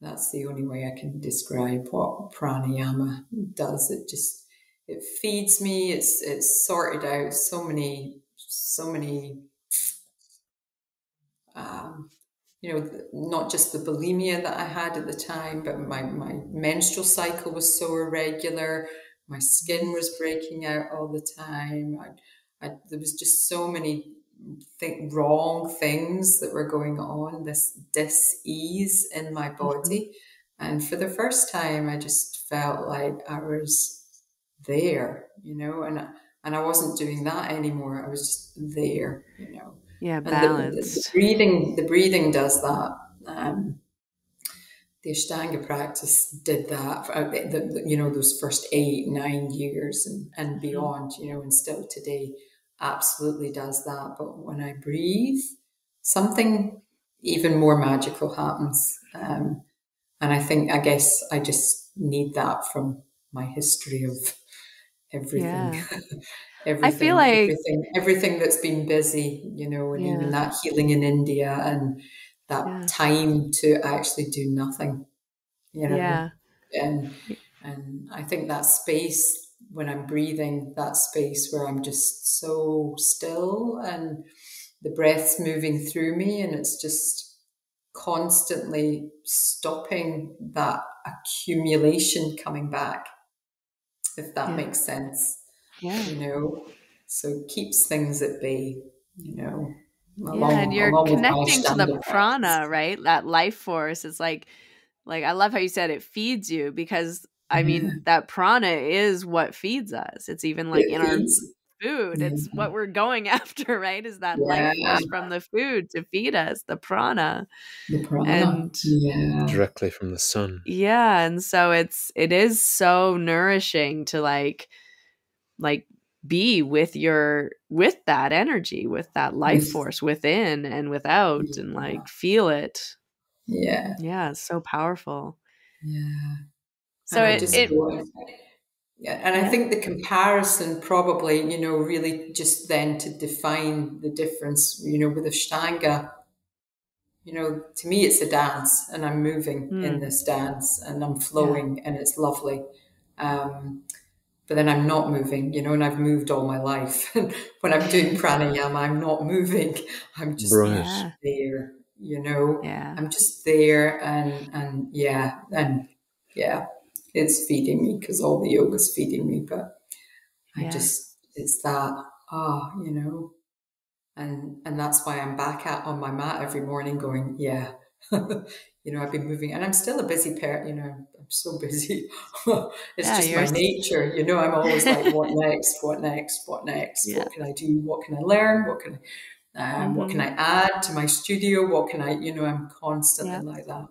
Speaker 3: that's the only way I can describe what pranayama does. It feeds me. It's sorted out so many. You know, not just the bulimia that I had at the time, but my menstrual cycle was so irregular. My skin was breaking out all the time. There was just so many wrong things that were going on, this dis-ease in my body. And for the first time, I just felt like I was there, you know, and I wasn't doing that anymore. I was just there, you know.
Speaker 1: Yeah, balanced.
Speaker 3: The breathing does that. The Ashtanga practice did that, you know, those first 8-9 years and beyond, you know, and still today absolutely does that. But when I breathe, something even more magical happens. And I guess I just need that from my history of everything.
Speaker 1: Yeah.
Speaker 3: Everything,
Speaker 1: I feel like
Speaker 3: everything that's been busy, you know, and even that healing in India and that time to actually do nothing, you know. And I think that space when I'm breathing, that space where I'm just so still and the breath's moving through me, and it's just constantly stopping that accumulation coming back, if that makes sense. You know, so it keeps things at bay, you know.
Speaker 1: And you're
Speaker 3: along with my
Speaker 1: connecting to the
Speaker 3: Ashtanga
Speaker 1: prana,
Speaker 3: practice.
Speaker 1: right? That life force. It's like I love how you said it feeds you, because I mean that prana is what feeds us. It's even like in our food. It's what we're going after, right? Is that life force from the food to feed us, the prana.
Speaker 3: The prana.
Speaker 1: And
Speaker 2: directly from the sun.
Speaker 1: Yeah. And so it is so nourishing to like be with that energy, with that life force within and without, and like feel it.
Speaker 3: Yeah.
Speaker 1: Yeah. It's so powerful.
Speaker 3: Yeah.
Speaker 1: So
Speaker 3: and I think the comparison probably, really just then to define the difference, with Ashtanga, to me it's a dance, and I'm moving in this dance, and I'm flowing, and it's lovely. But then I'm not moving, and I've moved all my life. When I'm doing pranayama, I'm not moving. I'm just there,
Speaker 1: Yeah.
Speaker 3: I'm just there, and it's feeding me, because all the yoga's feeding me. But it's that, and that's why I'm back on my mat every morning going, I've been moving, and I'm still a busy parent, I'm so busy. It's just my nature, I'm always like, what next? What next? What next? Yeah. What can I do? What can I learn? What can I add to my studio? What can I, I'm constantly like that.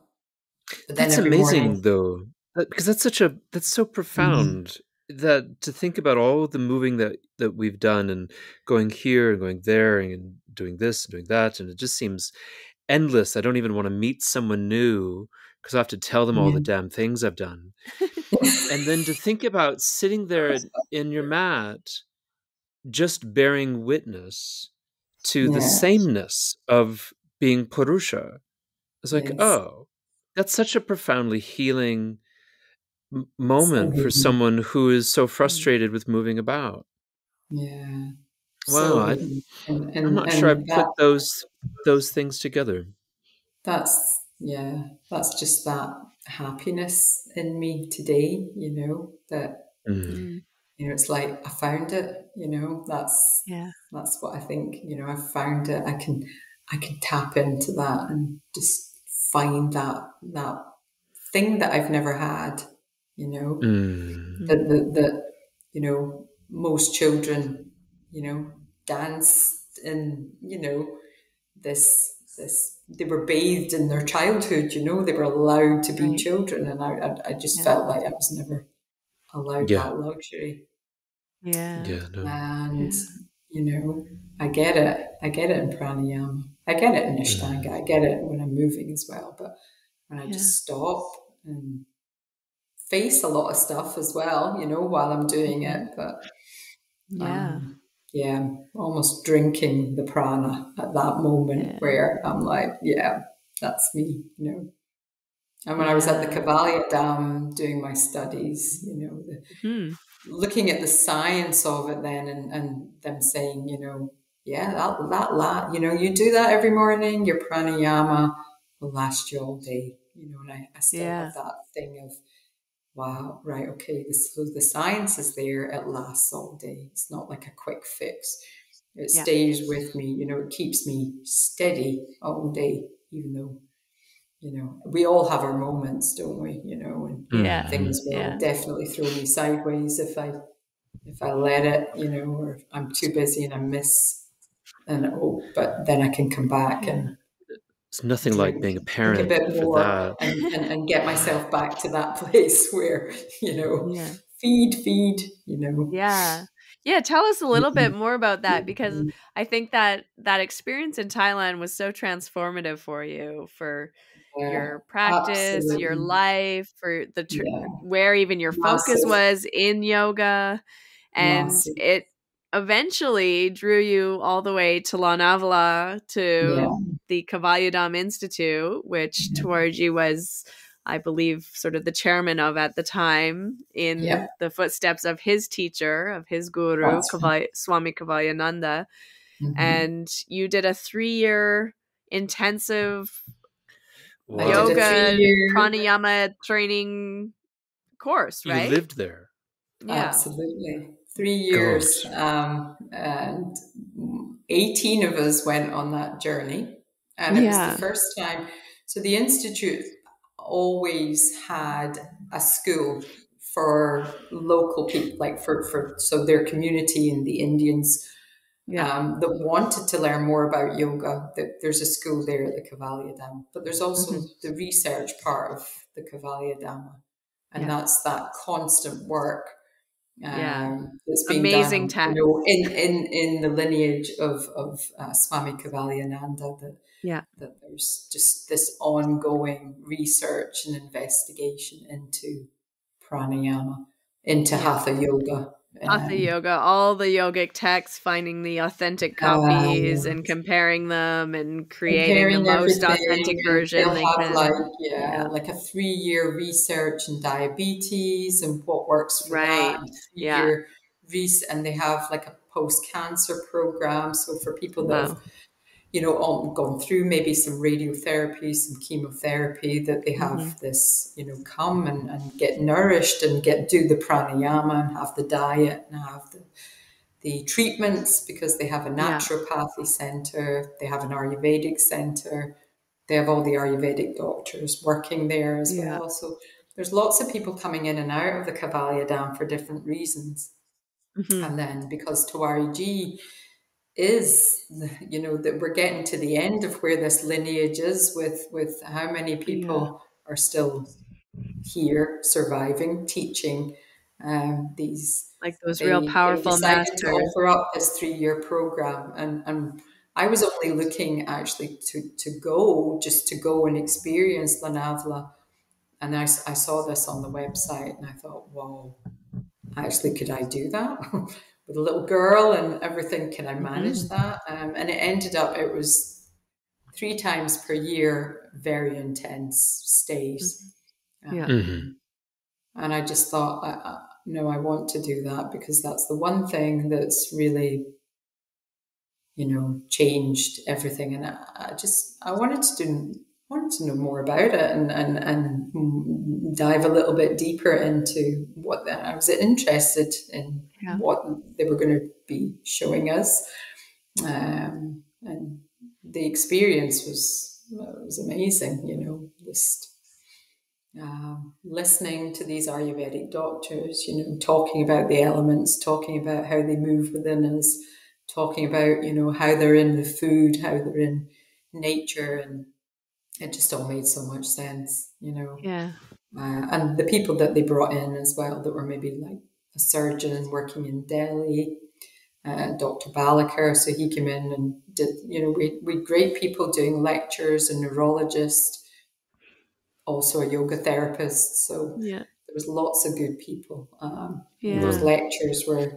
Speaker 3: But then
Speaker 2: that's amazing though, because that's so profound. That to think about all the moving that we've done, and going here and going there and doing this and doing that, and it just seems endless. I don't even want to meet someone new because I have to tell them all the damn things I've done. And then to think about sitting there in your mat, just bearing witness to the sameness of being Purusha. It's like, oh, that's such a profoundly healing moment for someone who is so frustrated with moving about.
Speaker 3: Yeah.
Speaker 2: Wow. I'm not sure I put those things together.
Speaker 3: That's just that happiness in me today, that, it's like I found it, that's what I think, I found it. I can tap into that and just find that thing that I've never had, that most children, dance in, this they were bathed in their childhood, they were allowed to be children, and I just felt like I was never allowed that luxury. And I get it in pranayama, I get it in ashtanga, I get it when I'm moving as well, but when I just stop and face a lot of stuff as well, while I'm doing it, but almost drinking the prana at that moment where I'm like, that's me, And when I was at the Kavalya Dam doing my studies, looking at the science of it then, and them saying, that you do that every morning, your pranayama will last you all day, and I still have that thing of, wow, right, okay, so the science is there, it lasts all day. It's not like a quick fix. It stays with me, it keeps me steady all day, even though, we all have our moments, don't we? And things will definitely throw me sideways if I let it, or if I'm too busy and I miss, but then I can come back and
Speaker 2: it's nothing like being a parent
Speaker 3: a bit more
Speaker 2: that.
Speaker 3: And get myself back to that place where, feed,
Speaker 1: tell us a little bit more about that, because I think that experience in Thailand was so transformative for you, for your practice,
Speaker 3: absolutely.
Speaker 1: your life, for where even your focus was in yoga, and it eventually drew you all the way to Lonavala, to the Kavalyadam Institute, which Tawarji was, I believe, sort of the chairman of at the time, in the footsteps of his teacher, of his guru, Swami Kavalyananda. And you did a 3-year intensive yoga pranayama training course, right?
Speaker 2: You lived there.
Speaker 3: Absolutely. 3 years. And 18 of us went on that journey. And it was the first time. So the Institute always had a school for local people, like so their community and the Indians that wanted to learn more about yoga. There's a school there at the Kaivalya Dhamma, but there's also the research part of the Kaivalya Dhamma, and that's that constant work that's being
Speaker 1: amazing
Speaker 3: done, in the lineage of Swami Kaivalyananda. That there's just this ongoing research and investigation into pranayama, into hatha yoga.
Speaker 1: Hatha yoga, all the yogic texts, finding the authentic copies and comparing them and creating the most authentic version
Speaker 3: they
Speaker 1: can.
Speaker 3: Like a 3-year research in diabetes and what works for that. And 3-year and they have like a post-cancer program. So for people that have gone through maybe some radiotherapy, some chemotherapy, that they have this, come and get nourished and do the pranayama and have the diet and have the treatments, because they have a naturopathy center, they have an Ayurvedic center, they have all the Ayurvedic doctors working there as well. So there's lots of people coming in and out of the Kaivalya Dam for different reasons. And then because Tawariji is, that we're getting to the end of where this lineage is with how many people are still here surviving, teaching these,
Speaker 1: like those real powerful
Speaker 3: masters.
Speaker 1: They
Speaker 3: decided to offer up this 3-year program, and I was only looking actually to go and experience Lonavala, and I saw this on the website and I thought, wow, actually, could I do that? With a little girl and everything, can I manage that? And it ended up, it was 3 times per year, very intense stays. And I just thought, no, I want to do that, because that's the one thing that's really, changed everything. And I wanted to know more about it and dive a little bit deeper into what I was interested in, what they were going to be showing us. And the experience was amazing, just listening to these Ayurvedic doctors, talking about the elements, talking about how they move within us, talking about, how they're in the food, how they're in nature, and it just all made so much sense, and the people that they brought in as well, that were maybe like a surgeon working in Delhi, Dr. Balakar, so he came in and did, we had great people doing lectures, a neurologist, also a yoga therapist, so there was lots of good people. Those lectures were,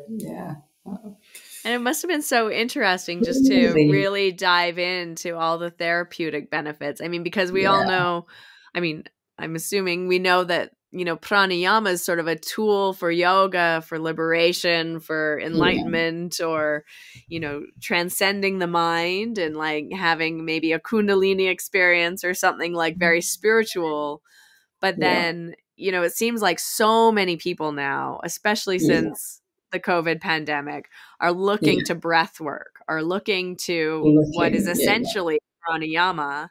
Speaker 1: and it must have been so interesting just to really dive into all the therapeutic benefits. I mean, because we all know, I'm assuming we know that, pranayama is sort of a tool for yoga, for liberation, for enlightenment, or, transcending the mind and like having maybe a kundalini experience or something like very spiritual. But then, it seems like so many people now, especially since the COVID pandemic, are looking to breath work, are looking to what is essentially pranayama,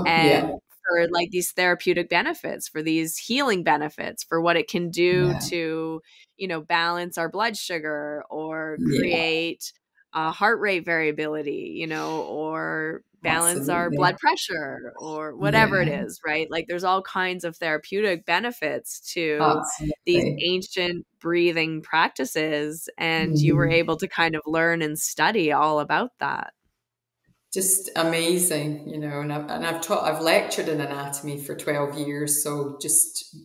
Speaker 1: and for like these therapeutic benefits, for these healing benefits, for what it can do to, balance our blood sugar, or create heart rate variability, or balance our blood pressure, or whatever it is, right? Like there's all kinds of therapeutic benefits to these ancient breathing practices, and you were able to kind of learn and study all about that.
Speaker 3: Just amazing, and I've lectured in anatomy for 12 years. So just,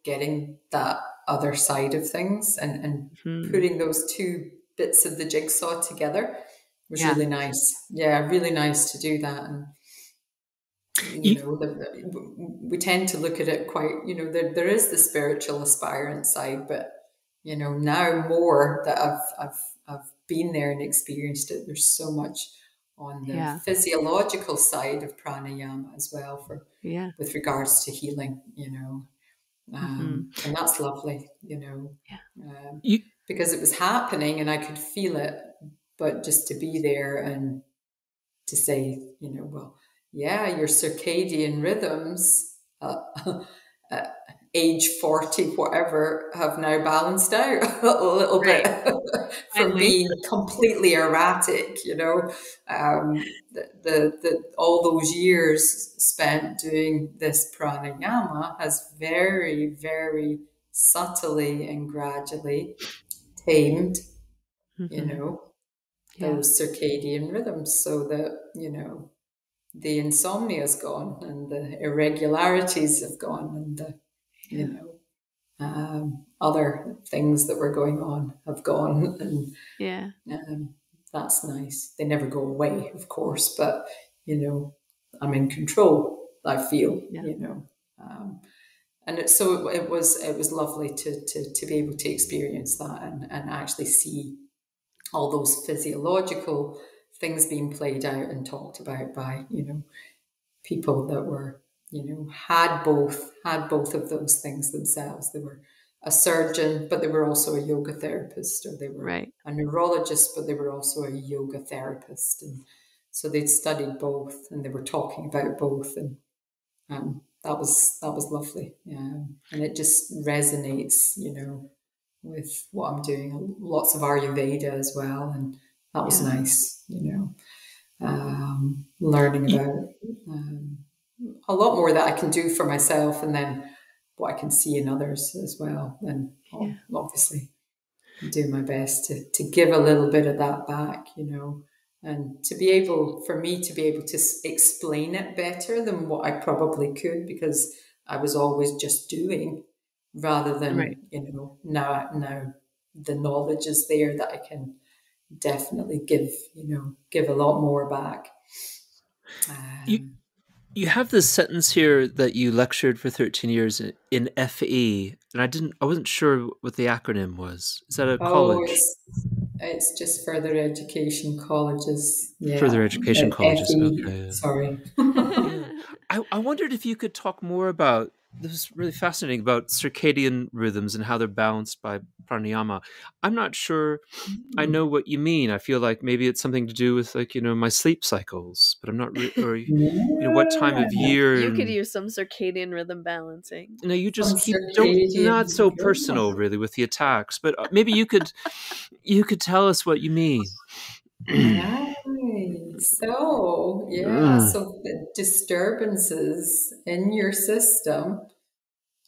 Speaker 3: getting that other side of things and putting those 2 bits of the jigsaw together was really nice. Yeah, really nice to do that. And, we tend to look at it quite, there is the spiritual aspirant side, but, now more that I've been there and experienced it, there's so much on the physiological side of pranayama as well, with regards to healing, And that's lovely, you know,
Speaker 1: Yeah.
Speaker 3: because it was happening and I could feel it, but just to be there and to say, you know, well, yeah, your circadian rhythms, age 40, whatever, have now balanced out a little bit from being completely erratic, you know. All those years spent doing this pranayama has very, very subtly and gradually tamed, you know, those circadian rhythms, so that, you know, the insomnia is gone and the irregularities have gone and the, you know, other things that were going on have gone, and that's nice. They never go away, of course, but, you know, I'm in control, I feel, you know. And it was lovely to be able to experience that and actually see all those physiological things being played out and talked about by, you know, people that were, you know, had both of those things themselves. They were a surgeon, but they were also a yoga therapist, or they were a neurologist, but they were also a yoga therapist. And so they'd studied both and they were talking about both. And that was lovely. And it just resonates, you know, with what I'm doing. Lots of Ayurveda as well. And that was nice, you know, learning about a lot more that I can do for myself, and then what I can see in others as well. And I'll obviously do my best to give a little bit of that back, you know, and for me to be able to explain it better than what I probably could, because I was always just doing, rather than, you know, now the knowledge is there that I can definitely give a lot more back.
Speaker 2: You have this sentence here that you lectured for 13 years in FE, and I wasn't sure what the acronym was. Is that a college?
Speaker 3: It's just further education colleges. Yeah.
Speaker 2: Further education colleges.
Speaker 3: FE,
Speaker 2: okay.
Speaker 3: Sorry.
Speaker 2: I wondered if you could talk more about, this is really fascinating, about circadian rhythms and how they're balanced by pranayama. I'm not sure I know what you mean. I feel like maybe it's something to do with, like, you know, my sleep cycles, but I'm not or you know, what time of year.
Speaker 1: You could use some circadian rhythm balancing.
Speaker 2: No, you just not so personal really with the attacks, but maybe you could tell us what you mean.
Speaker 3: So the disturbances in your system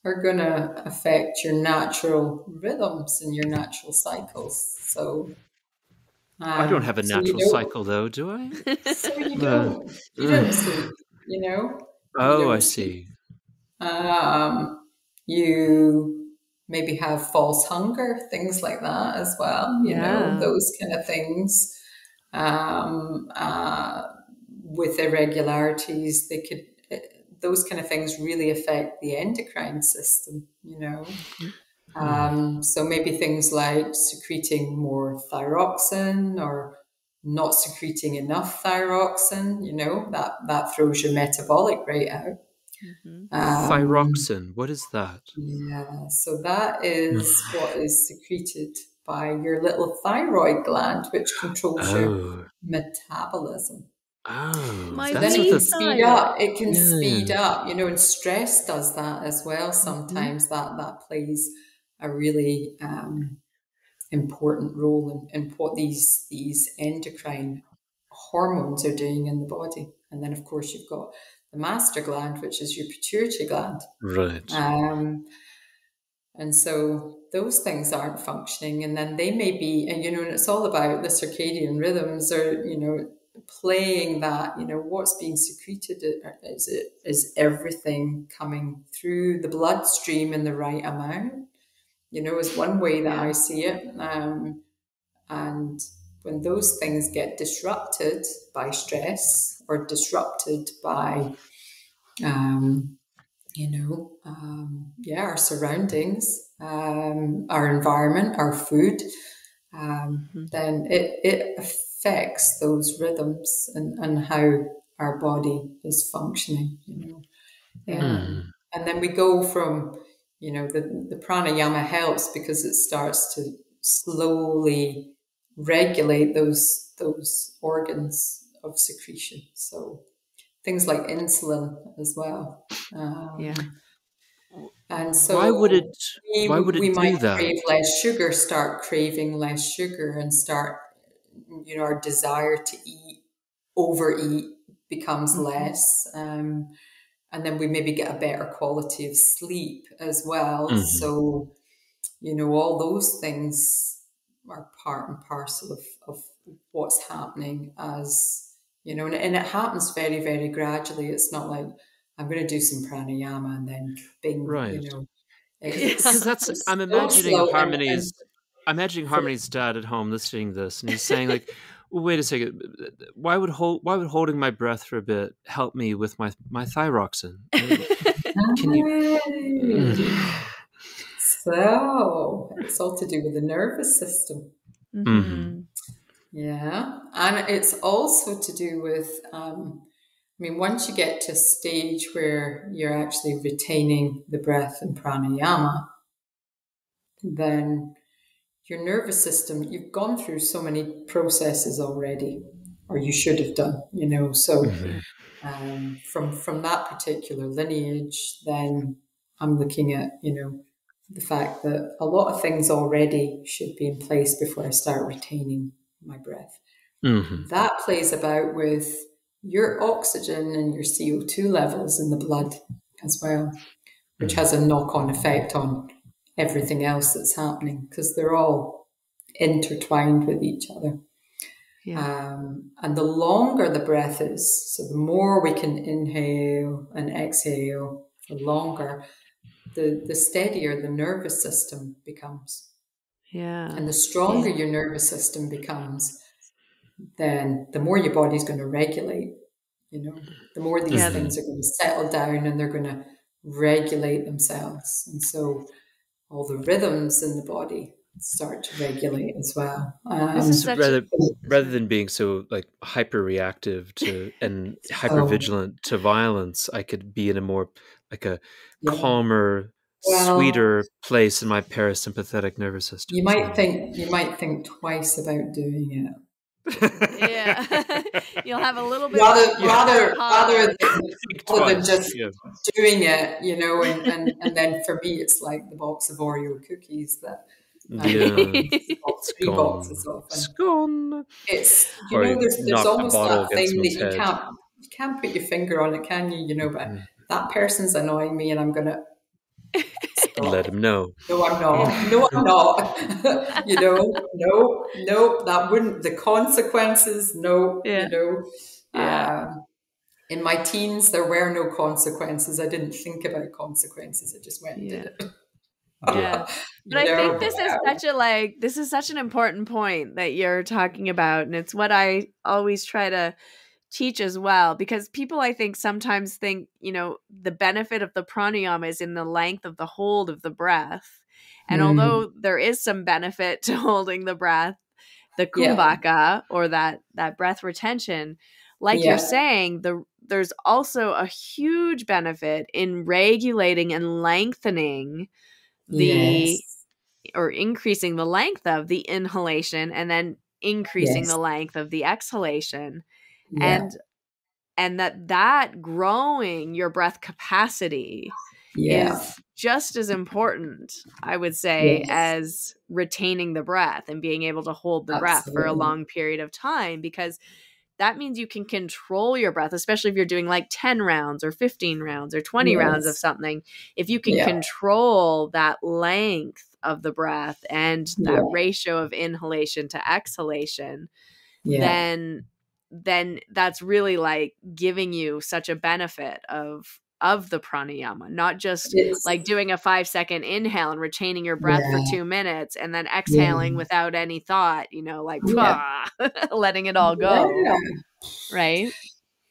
Speaker 3: are going to affect your natural rhythms and your natural cycles. So
Speaker 2: I don't have a natural cycle, though, do I?
Speaker 3: So you don't sleep, you know.
Speaker 2: Oh, I see.
Speaker 3: You maybe have false hunger, things like that as well. You know, those kind of things. With irregularities, those kind of things really affect the endocrine system, you know. So maybe things like secreting more thyroxine or not secreting enough thyroxine, you know, that throws your metabolic rate out.
Speaker 2: Thyroxine, what is that?
Speaker 3: Yeah, so that is what is secreted by your little thyroid gland, which controls your metabolism.
Speaker 2: Oh,
Speaker 3: so then it can speed up. It can speed up, you know, and stress does that as well. Sometimes that plays a really important role in what these endocrine hormones are doing in the body. And then, of course, you've got the master gland, which is your pituitary gland.
Speaker 2: Right.
Speaker 3: And so those things aren't functioning, and then they may be, and, you know, and it's all about the circadian rhythms, or, you know, playing that, you know, what's being secreted, is everything coming through the bloodstream in the right amount, you know, is one way that I see it. And when those things get disrupted by stress, or disrupted by, you know, our surroundings, our environment, our food, then it affects those rhythms and how our body is functioning, you know. And then we go from, the pranayama helps because it starts to slowly regulate those organs of secretion. So things like insulin as well. And so
Speaker 2: why would it
Speaker 3: we
Speaker 2: do
Speaker 3: might
Speaker 2: that?
Speaker 3: crave less sugar, start craving less sugar, and start, our desire to overeat becomes less. And then we maybe get a better quality of sleep as well. So, all those things are part and parcel of what's happening as, and it happens very, very gradually. It's not like I'm going to do some pranayama and then bing,
Speaker 2: right.
Speaker 3: Because
Speaker 2: that's I'm imagining Harmony's dad at home listening to this, and he's saying like, well, wait a second, why would holding my breath for a bit help me with my thyroxine? Can you?
Speaker 3: So it's all to do with the nervous system. Yeah, and it's also to do with once you get to a stage where you're actually retaining the breath in pranayama, then your nervous system, you've gone through so many processes already, or you should have done, so from that particular lineage, then I'm looking at, the fact that a lot of things already should be in place before I start retaining my breath. That plays about with your oxygen and your CO2 levels in the blood as well, which has a knock-on effect on everything else that's happening, because they're all intertwined with each other. And the longer the breath is, so the more we can inhale and exhale for longer, the steadier the nervous system becomes. And the stronger your nervous system becomes, then the more your body's going to regulate, the more these things are going to settle down and they're going to regulate themselves. And so all the rhythms in the body start to regulate as well.
Speaker 2: Rather than being so like hyper reactive to and hyper vigilant to violence, I could be in a more like a calmer, sweeter place in my parasympathetic nervous system.
Speaker 3: You might think twice about doing it.
Speaker 1: You'll have a little bit
Speaker 3: rather than just doing it, and then for me it's like the box of Oreo cookies that three boxes of.
Speaker 2: It's gone.
Speaker 3: It's there's almost that thing that you can't put your finger on it, can you? But that person's annoying me and I'm gonna
Speaker 2: let him know.
Speaker 3: No, I'm not. No, I'm not. No, that wouldn't. The consequences, no. In my teens, there were no consequences. I didn't think about consequences. I just went and did it.
Speaker 1: But I think this is such an important point that you're talking about, and it's what I always try to teach as well, because people, I think, sometimes think, the benefit of the pranayama is in the length of the hold of the breath. And although there is some benefit to holding the breath, the kumbhaka or that breath retention, like you're saying, there's also a huge benefit in regulating and lengthening or increasing the length of the inhalation and then increasing the length of the exhalation. And that growing your breath capacity is just as important, I would say, as retaining the breath and being able to hold the breath for a long period of time, because that means you can control your breath, especially if you're doing like 10 rounds or 15 rounds or 20 rounds of something. If you can control that length of the breath and that ratio of inhalation to exhalation, then that's really like giving you such a benefit of the pranayama, not just like doing a 5-second inhale and retaining your breath for 2 minutes and then exhaling without any thought, letting it all go. Right?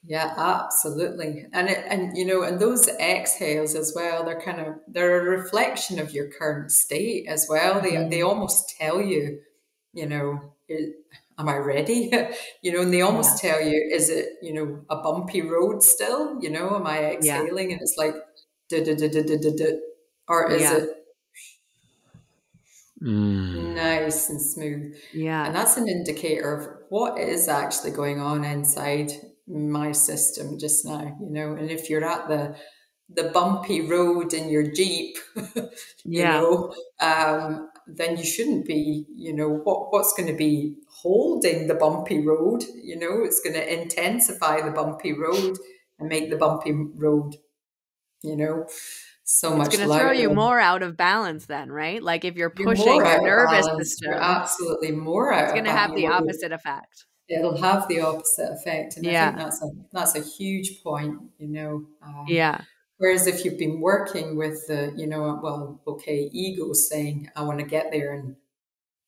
Speaker 3: Yeah, absolutely. And those exhales as well, they're a reflection of your current state as well. They almost tell you, am I ready? And they almost tell you, is it, a bumpy road still? Am I exhaling? And it's like, Or is it nice and smooth?
Speaker 1: Yeah.
Speaker 3: And that's an indicator of what is actually going on inside my system just now, you know. And if you're at the bumpy road in your Jeep, you know, then you shouldn't be, you know, what's going to be holding the bumpy road, you know, it's going to intensify the bumpy road and make the bumpy road, you know, so much louder.
Speaker 1: It's going to throw you more out of balance then, right? Like if you're pushing your nervous system,
Speaker 3: you're absolutely more out of balance.
Speaker 1: It's going to have the opposite effect.
Speaker 3: It'll have the opposite effect. And I think that's a huge point, you know. Whereas if you've been working with the, you know, well, okay, ego saying, I want to get there and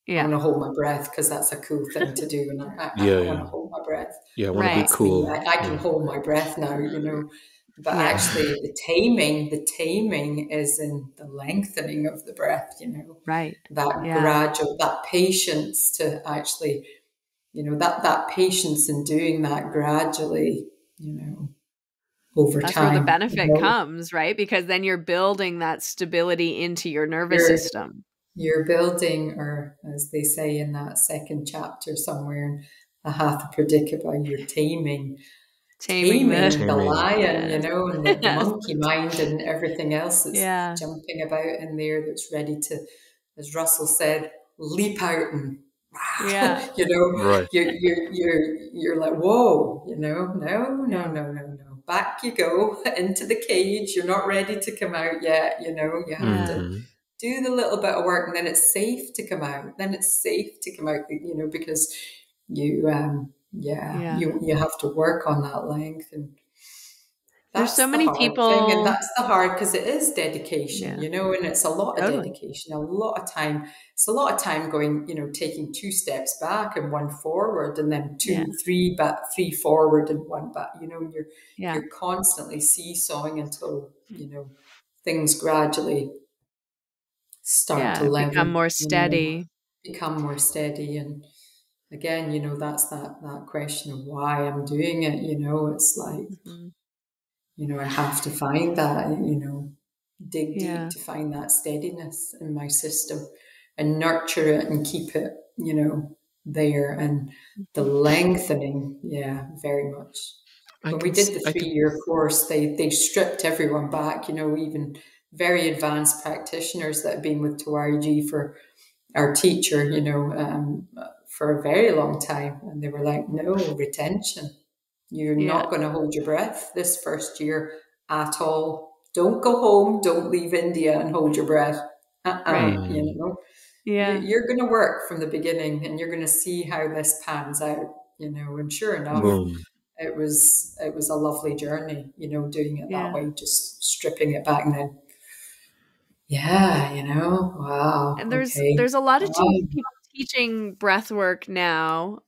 Speaker 3: I want to hold my breath because that's a cool thing to do. And I want to hold my breath.
Speaker 2: Yeah, I want to be cool.
Speaker 3: I can hold my breath now, you know. But actually the taming is in the lengthening of the breath, you know.
Speaker 1: Right.
Speaker 3: That gradual, that patience to actually, you know, that patience in doing that gradually, you know, over time.
Speaker 1: That's where the benefit comes, right? Because then you're building that stability into your nervous system.
Speaker 3: You're building, or as they say in that second chapter somewhere in the Hatha Pradikapa, you're taming the lion, you know, and the monkey mind and everything else that's jumping about in there that's ready to, as Russell said, leap out and you know, you're like, whoa, you know, no. Back you go into the cage. You're not ready to come out yet. You know, you have to do the little bit of work, and then it's safe to come out. You know, because you have to work on that length. And
Speaker 1: there's so many people
Speaker 3: thing, and that's the hard, because it is dedication, you know, and it's a lot of dedication, a lot of time. It's a lot of time going, you know, taking 2 steps back and 1 forward, and then 3 forward and 1 back. You know, you're constantly seesawing until, you know, things gradually start to lengthen,
Speaker 1: become more steady.
Speaker 3: And again, you know, that's that question of why I'm doing it. You know, it's like. You know, I have to find that, you know, dig deep to find that steadiness in my system and nurture it and keep it, you know, there. And the lengthening, very much. When we did the 3-year course, they stripped everyone back, you know, even very advanced practitioners that had been with Tawariji for our teacher, you know, for a very long time. And they were like, no, retention. You're not going to hold your breath this first year at all. Don't go home. Don't leave India and hold your breath. You know, you're going to work from the beginning, and you're going to see how this pans out. You know, and sure enough, it was a lovely journey. You know, doing it that way, just stripping it back, and then you know, wow.
Speaker 1: And there's a lot of people teaching breath work now.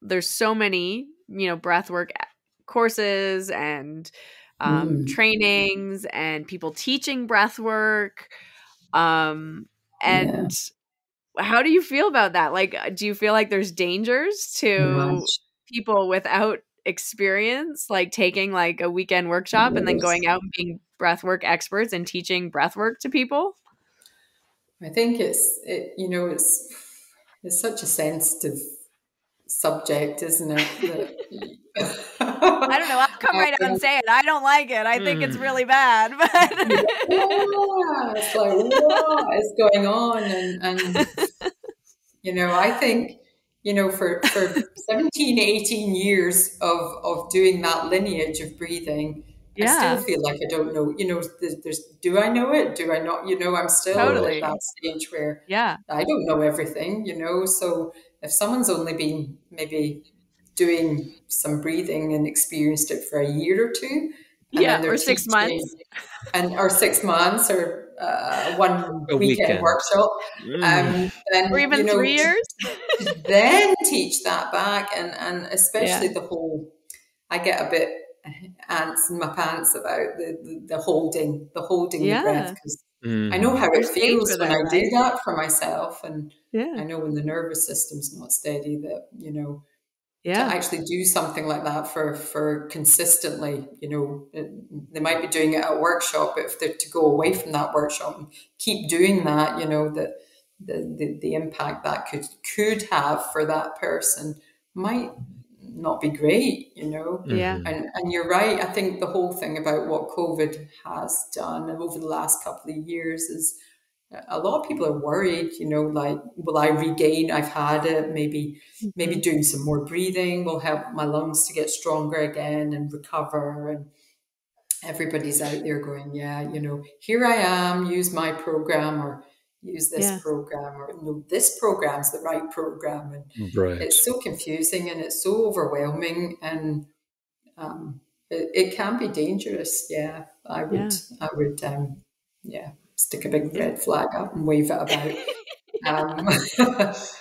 Speaker 1: There's so many, you know, breathwork courses and trainings and people teaching breathwork. And how do you feel about that? Like, do you feel like there's dangers to people without experience, like taking like a weekend workshop and then going out and being breathwork experts and teaching breathwork to people?
Speaker 3: I think it's such a sensitive subject, isn't it?
Speaker 1: I don't know. I'll come right out and say it. I don't like it. I think it's really bad. But
Speaker 3: it's like, what is going on? And you know, I think, you know, for 17, 18 years of doing that lineage of breathing, I still feel like I don't know, you know, do I know it? Do I not? You know, I'm still at that stage where I don't know everything, you know. So if someone's only been maybe doing some breathing and experienced it for a year or 2, and then they're
Speaker 1: or 6 months,
Speaker 3: or 6 months, or one weekend workshop, then,
Speaker 1: or even, you know, 3 years,
Speaker 3: then teach that back, and especially the whole. I get a bit ants in my pants about the holding the breath, because I know how it feels when I do that for myself, and I know when the nervous system's not steady that, you know, to actually do something like that for consistently, they might be doing it at a workshop, but if they're to go away from that workshop and keep doing that, that the impact that could have for that person might not be great, And you're right. I think the whole thing about what COVID has done over the last couple of years is a lot of people are worried, like, will I regain? I've had it. Maybe doing some more breathing will help my lungs to get stronger again and recover. And everybody's out there going, yeah, here I am, use my program or use this program, or no, this program's the right program. And it's so confusing and it's so overwhelming, and it can be dangerous. Yeah, I would stick a big red flag up and wave it about.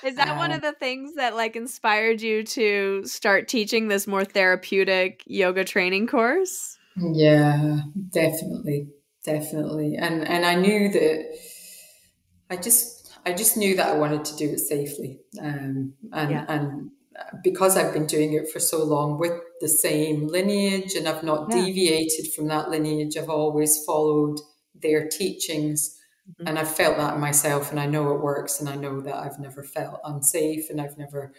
Speaker 1: Is that one of the things that like inspired you to start teaching this more therapeutic yoga training course?
Speaker 3: Yeah, definitely. And I knew that I just knew that I wanted to do it safely. And because I've been doing it for so long with the same lineage, and I've not deviated from that lineage, I've always followed their teachings. And I've felt that myself, and I know it works, and I know that I've never felt unsafe, and I've never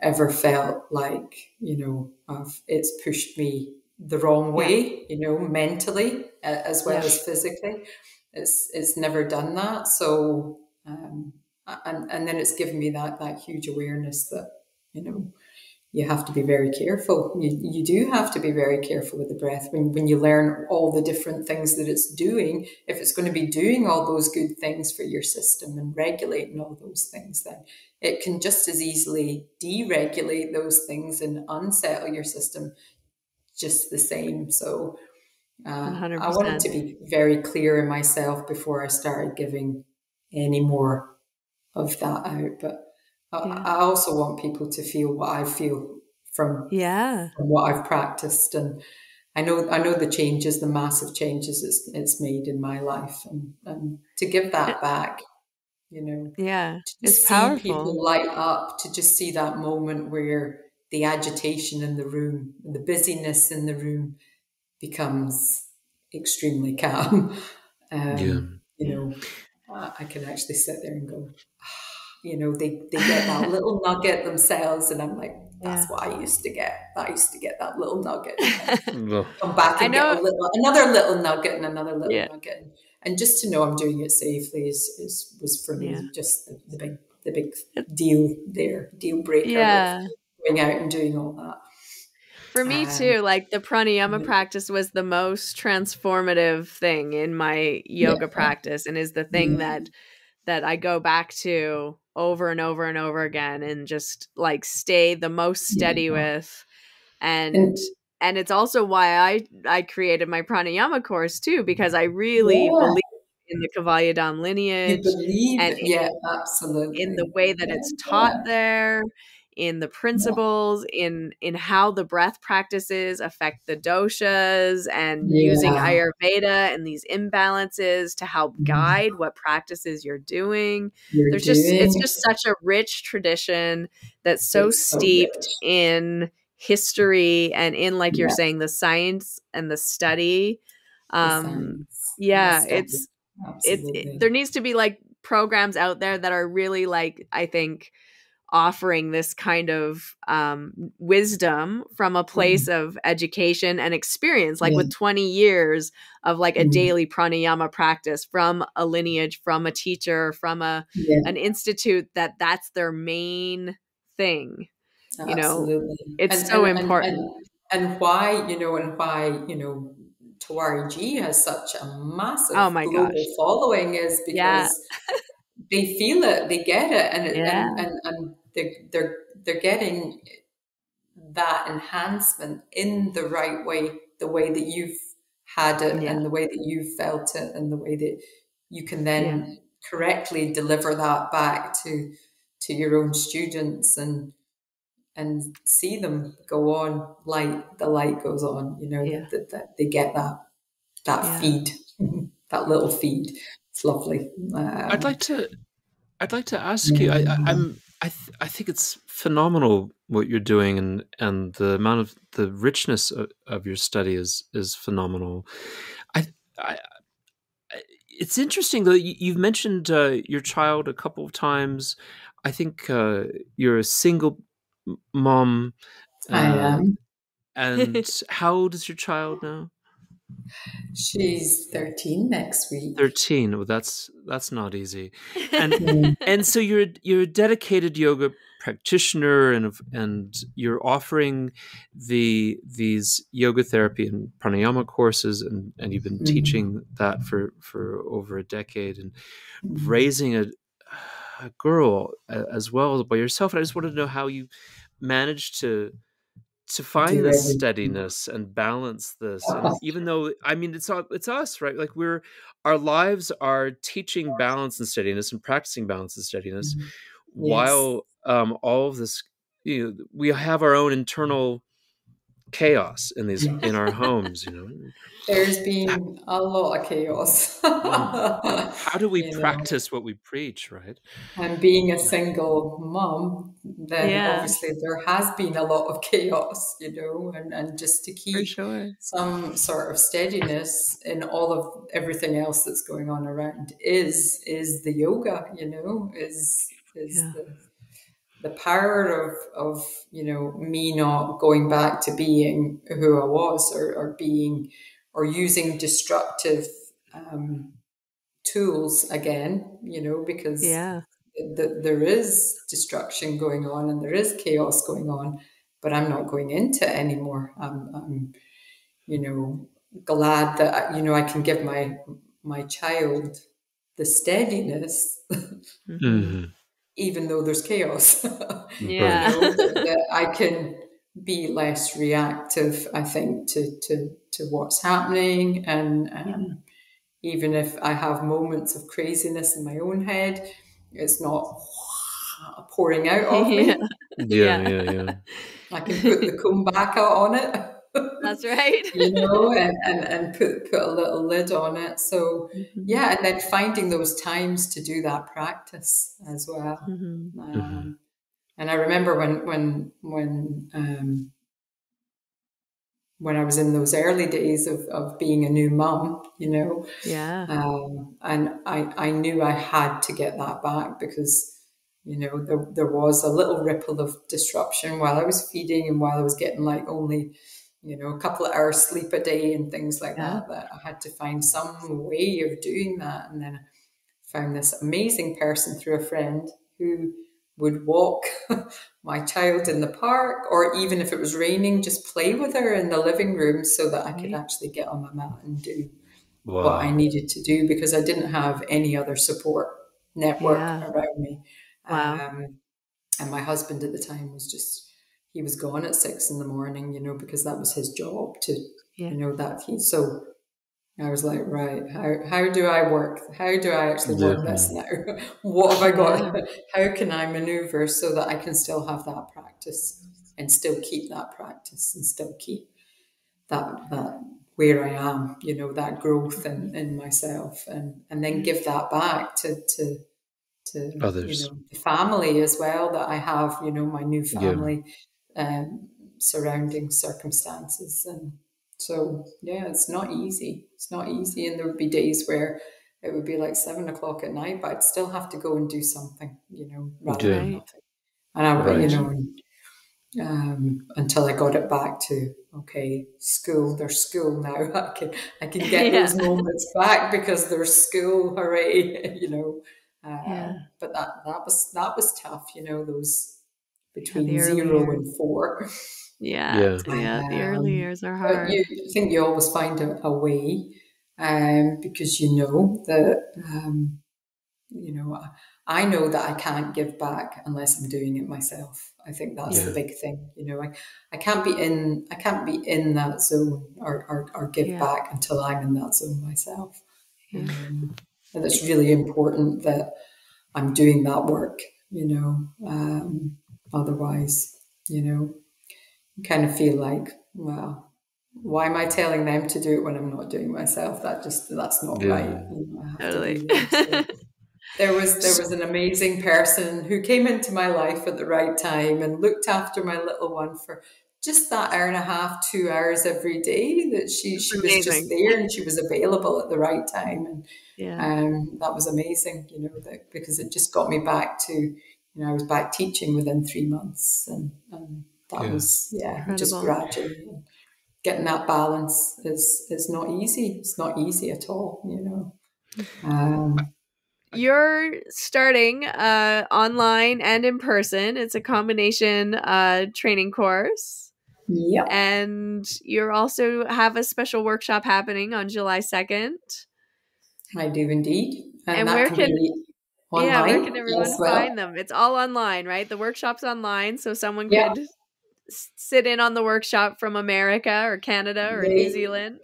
Speaker 3: ever felt like, it's pushed me the wrong way, mentally as well as physically. It's never done that. So, and then it's given me that huge awareness that, you have to be very careful. You do have to be very careful with the breath when you learn all the different things that it's doing. If it's going to be doing all those good things for your system and regulating all those things, then it can just as easily deregulate those things and unsettle your system just the same. So I wanted to be very clear in myself before I started giving any more of that out. But I also want people to feel what I feel from what I've practiced, and I know the changes, the massive changes it's made in my life, and to give that back, to
Speaker 1: it's
Speaker 3: see
Speaker 1: powerful.
Speaker 3: People light up, to just see that moment where the agitation in the room, the busyness in the room becomes extremely calm. I can actually sit there and go, they get that little nugget themselves, and I'm like, that's what I used to get. I used to get that little nugget. Come back and get another little nugget and another little nugget. And just to know I'm doing it safely was for me just the big deal breaker. Going out and doing all that.
Speaker 1: For me too, like the pranayama practice was the most transformative thing in my yoga practice, and is the thing that I go back to over and over and over again, and just like stay the most steady with. And it's also why I created my pranayama course too, because I really believe in the Kavalyadam lineage.
Speaker 3: Absolutely.
Speaker 1: In the way that it's taught there, in the principles, in how the breath practices affect the doshas, and using Ayurveda and these imbalances to help guide what practices you're doing. It's just such a rich tradition that's so steeped in history and in, like you're saying, the science and the study. There needs to be like programs out there that are really, like, I think, offering this kind of wisdom from a place of education and experience, like with 20 years of like a daily pranayama practice from a lineage, from a teacher, from an institute, that's their main thing.
Speaker 3: Absolutely.
Speaker 1: It's so important.
Speaker 3: And why Tawari G has such a massive global following is because they feel it, they get it, and they're getting that enhancement in the right way, the way that you've had it, and the way that you've felt it, and the way that you can then correctly deliver that back to your own students, and see them go on, the light goes on, that they get that feed, that little feed. It's lovely.
Speaker 2: I'd like to ask you. I think it's phenomenal what you're doing, and the amount of the richness of your study is phenomenal. I it's interesting though. You've mentioned your child a couple of times. I think you're a single mom.
Speaker 3: I am.
Speaker 2: And how old is your child now?
Speaker 3: She's 13 next week.
Speaker 2: 13. Well, that's not easy. And and so you're a dedicated yoga practitioner, and you're offering these yoga therapy and pranayama courses, and you've been teaching that for over a decade, and raising a girl as well by yourself. And I just wanted to know how you managed to find this steadiness and balance this. And even though, I mean, it's us, right? Like our lives are teaching balance and steadiness and practicing balance and steadiness, while all of this, we have our own internal chaos in our homes.
Speaker 3: There's been a lot of chaos.
Speaker 2: How do we practice what we preach, right?
Speaker 3: And being a single mom, then obviously there has been a lot of chaos, and just to keep some sort of steadiness in all of everything else that's going on around is the yoga, is the power of me not going back to being who I was, or being, or using destructive tools again, because there is destruction going on and there is chaos going on, but I'm not going into it anymore. I'm glad that I can give my child the steadiness, even though there's chaos. That I can be less reactive, I think, to what's happening, and even if I have moments of craziness in my own head, it's not pouring out of me.
Speaker 2: Yeah.
Speaker 3: I can put the comb back out on it.
Speaker 1: That's right.
Speaker 3: And put a little lid on it. So and then finding those times to do that practice as well. And I remember when I was in those early days of being a new mum, and I knew I had to get that back, because there was a little ripple of disruption while I was feeding, and while I was getting like only a couple of hours sleep a day and things like that I had to find some way of doing that. And then I found this amazing person through a friend who would walk my child in the park, or even if it was raining, just play with her in the living room, so that I could actually get on my mat and do what I needed to do, because I didn't have any other support network around me. And my husband at the time was he was gone at 6 a.m, because that was his job so I was like, right, how do I work? How do I actually work this now? What have I got? How can I maneuver so that I can still have that practice, and still keep that practice, and still keep that where I am, that growth in myself, and then give that back to
Speaker 2: others,
Speaker 3: the family as well that I have, my new family, surrounding circumstances. And so, it's not easy. It's not easy. And there would be days where it would be like 7 o'clock at night, but I'd still have to go and do something, rather than nothing. And I, until I got it back to, okay, school, there's school now. I can get those moments back, because there's school, hooray, but that was tough, those between 0 and 4.
Speaker 1: The early years are hard.
Speaker 3: I think you always find a way, because that I know that I can't give back unless I'm doing it myself. I think that's the big thing. I can't be in that zone or give back until I'm in that zone myself. And it's really important that I'm doing that work. Otherwise, you kind of feel like, well, why am I telling them to do it when I'm not doing it myself? That's not right. I have
Speaker 1: totally.
Speaker 3: to do that. There was an amazing person who came into my life at the right time and looked after my little one for just that hour and a half, 2 hours every day, that she was just there and she was available at the right time. And that was amazing, because it just got me back to, I was back teaching within 3 months, and that was, just gradually. Getting that balance is not easy. It's not easy at all,
Speaker 1: You're starting online and in person. It's a combination training course.
Speaker 3: Yeah.
Speaker 1: And you also have a special workshop happening on July 2nd.
Speaker 3: I do indeed.
Speaker 1: And
Speaker 3: where can
Speaker 1: everyone find them? It's all online, right? The workshop's online, so someone could sit in on the workshop from America or Canada or New Zealand.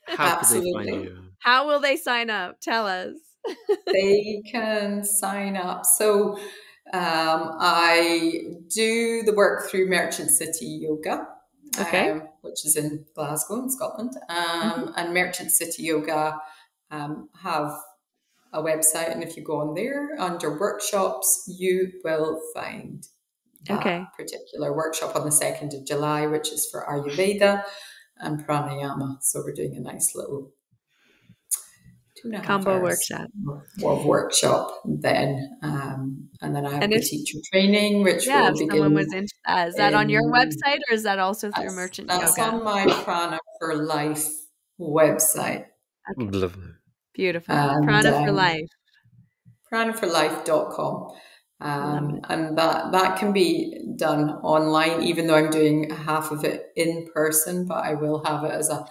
Speaker 2: How could they find you?
Speaker 1: How will they sign up? Tell us.
Speaker 3: They can sign up. So I do the work through Merchant City Yoga, which is in Glasgow in Scotland. And Merchant City Yoga have a website, and if you go on there under workshops, you will find that particular workshop on the 2nd of July, which is for Ayurveda and Pranayama. So we're doing a nice little 2.5
Speaker 1: combo
Speaker 3: hours workshop then. And then I have the teacher training, which will begin.
Speaker 1: Someone was into that. Is that on your website, or is that also through Merchant Yoga?
Speaker 3: That's on my Prana for Life website.
Speaker 2: Lovely.
Speaker 1: Beautiful. Prana for Life.
Speaker 3: Pranaforlife.com. And that can be done online, even though I'm doing half of it in person, but I will have it as a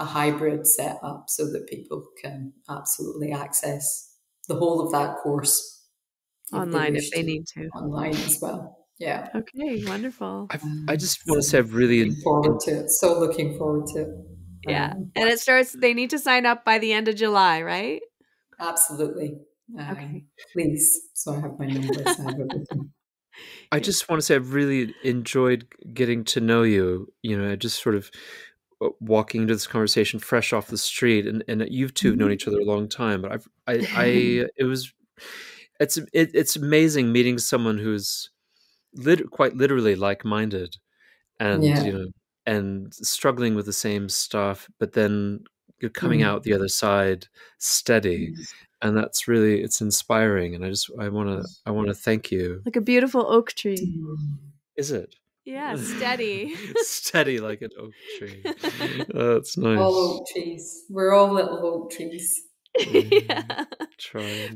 Speaker 3: hybrid setup so that people can absolutely access the whole of that course
Speaker 1: online if they need to.
Speaker 3: Online as well. Yeah.
Speaker 1: Okay, wonderful.
Speaker 2: I just want to say I've really
Speaker 3: looking forward to it. So looking forward to it.
Speaker 1: Yeah. And it starts, they need to sign up by the end of July, right?
Speaker 3: Absolutely. Please. So I have my numbers. I have everything.
Speaker 2: I just want to say I've really enjoyed getting to know you. I just sort of walking into this conversation fresh off the street, and you two have known each other a long time. But it's amazing meeting someone who's quite literally like-minded, and and struggling with the same stuff, but then you're coming out the other side steady. And that's really, it's inspiring. And I want to thank you.
Speaker 1: Like a beautiful oak tree.
Speaker 2: Is it?
Speaker 1: Yeah, steady.
Speaker 2: Steady like an oak tree. Oh, that's nice.
Speaker 3: All oak trees. We're all little oak trees.
Speaker 1: Yeah.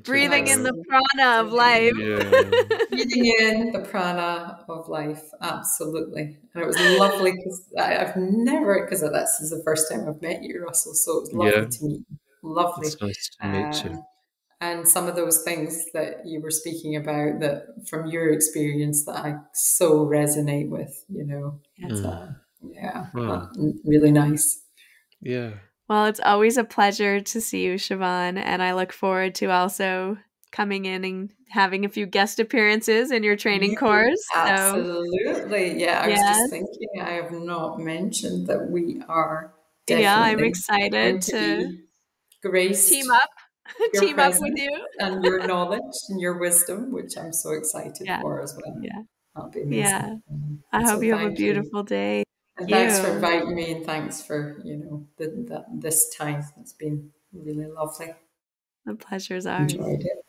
Speaker 1: Breathing in the prana of life.
Speaker 3: Breathing in the prana of life. Absolutely. And it was lovely because because this is the first time I've met you, Russell. So it was lovely to meet you. Lovely.
Speaker 2: It's nice to meet you.
Speaker 3: And some of those things that you were speaking about, that from your experience, that I so resonate with, really nice.
Speaker 2: Yeah.
Speaker 1: Well, it's always a pleasure to see you, Siobhan, and I look forward to also coming in and having a few guest appearances in your training course.
Speaker 3: Absolutely. Yeah, I was just thinking, I have not mentioned that we are definitely
Speaker 1: I'm excited to
Speaker 3: graced
Speaker 1: team up with you.
Speaker 3: And your knowledge and your wisdom, which I'm so excited for as well.
Speaker 1: Yeah.
Speaker 3: That'll be amazing.
Speaker 1: Yeah. I hope you have a beautiful day.
Speaker 3: And thanks for inviting me, and thanks for, this time. It's been really lovely.
Speaker 1: The pleasure's ours.
Speaker 3: Enjoyed it.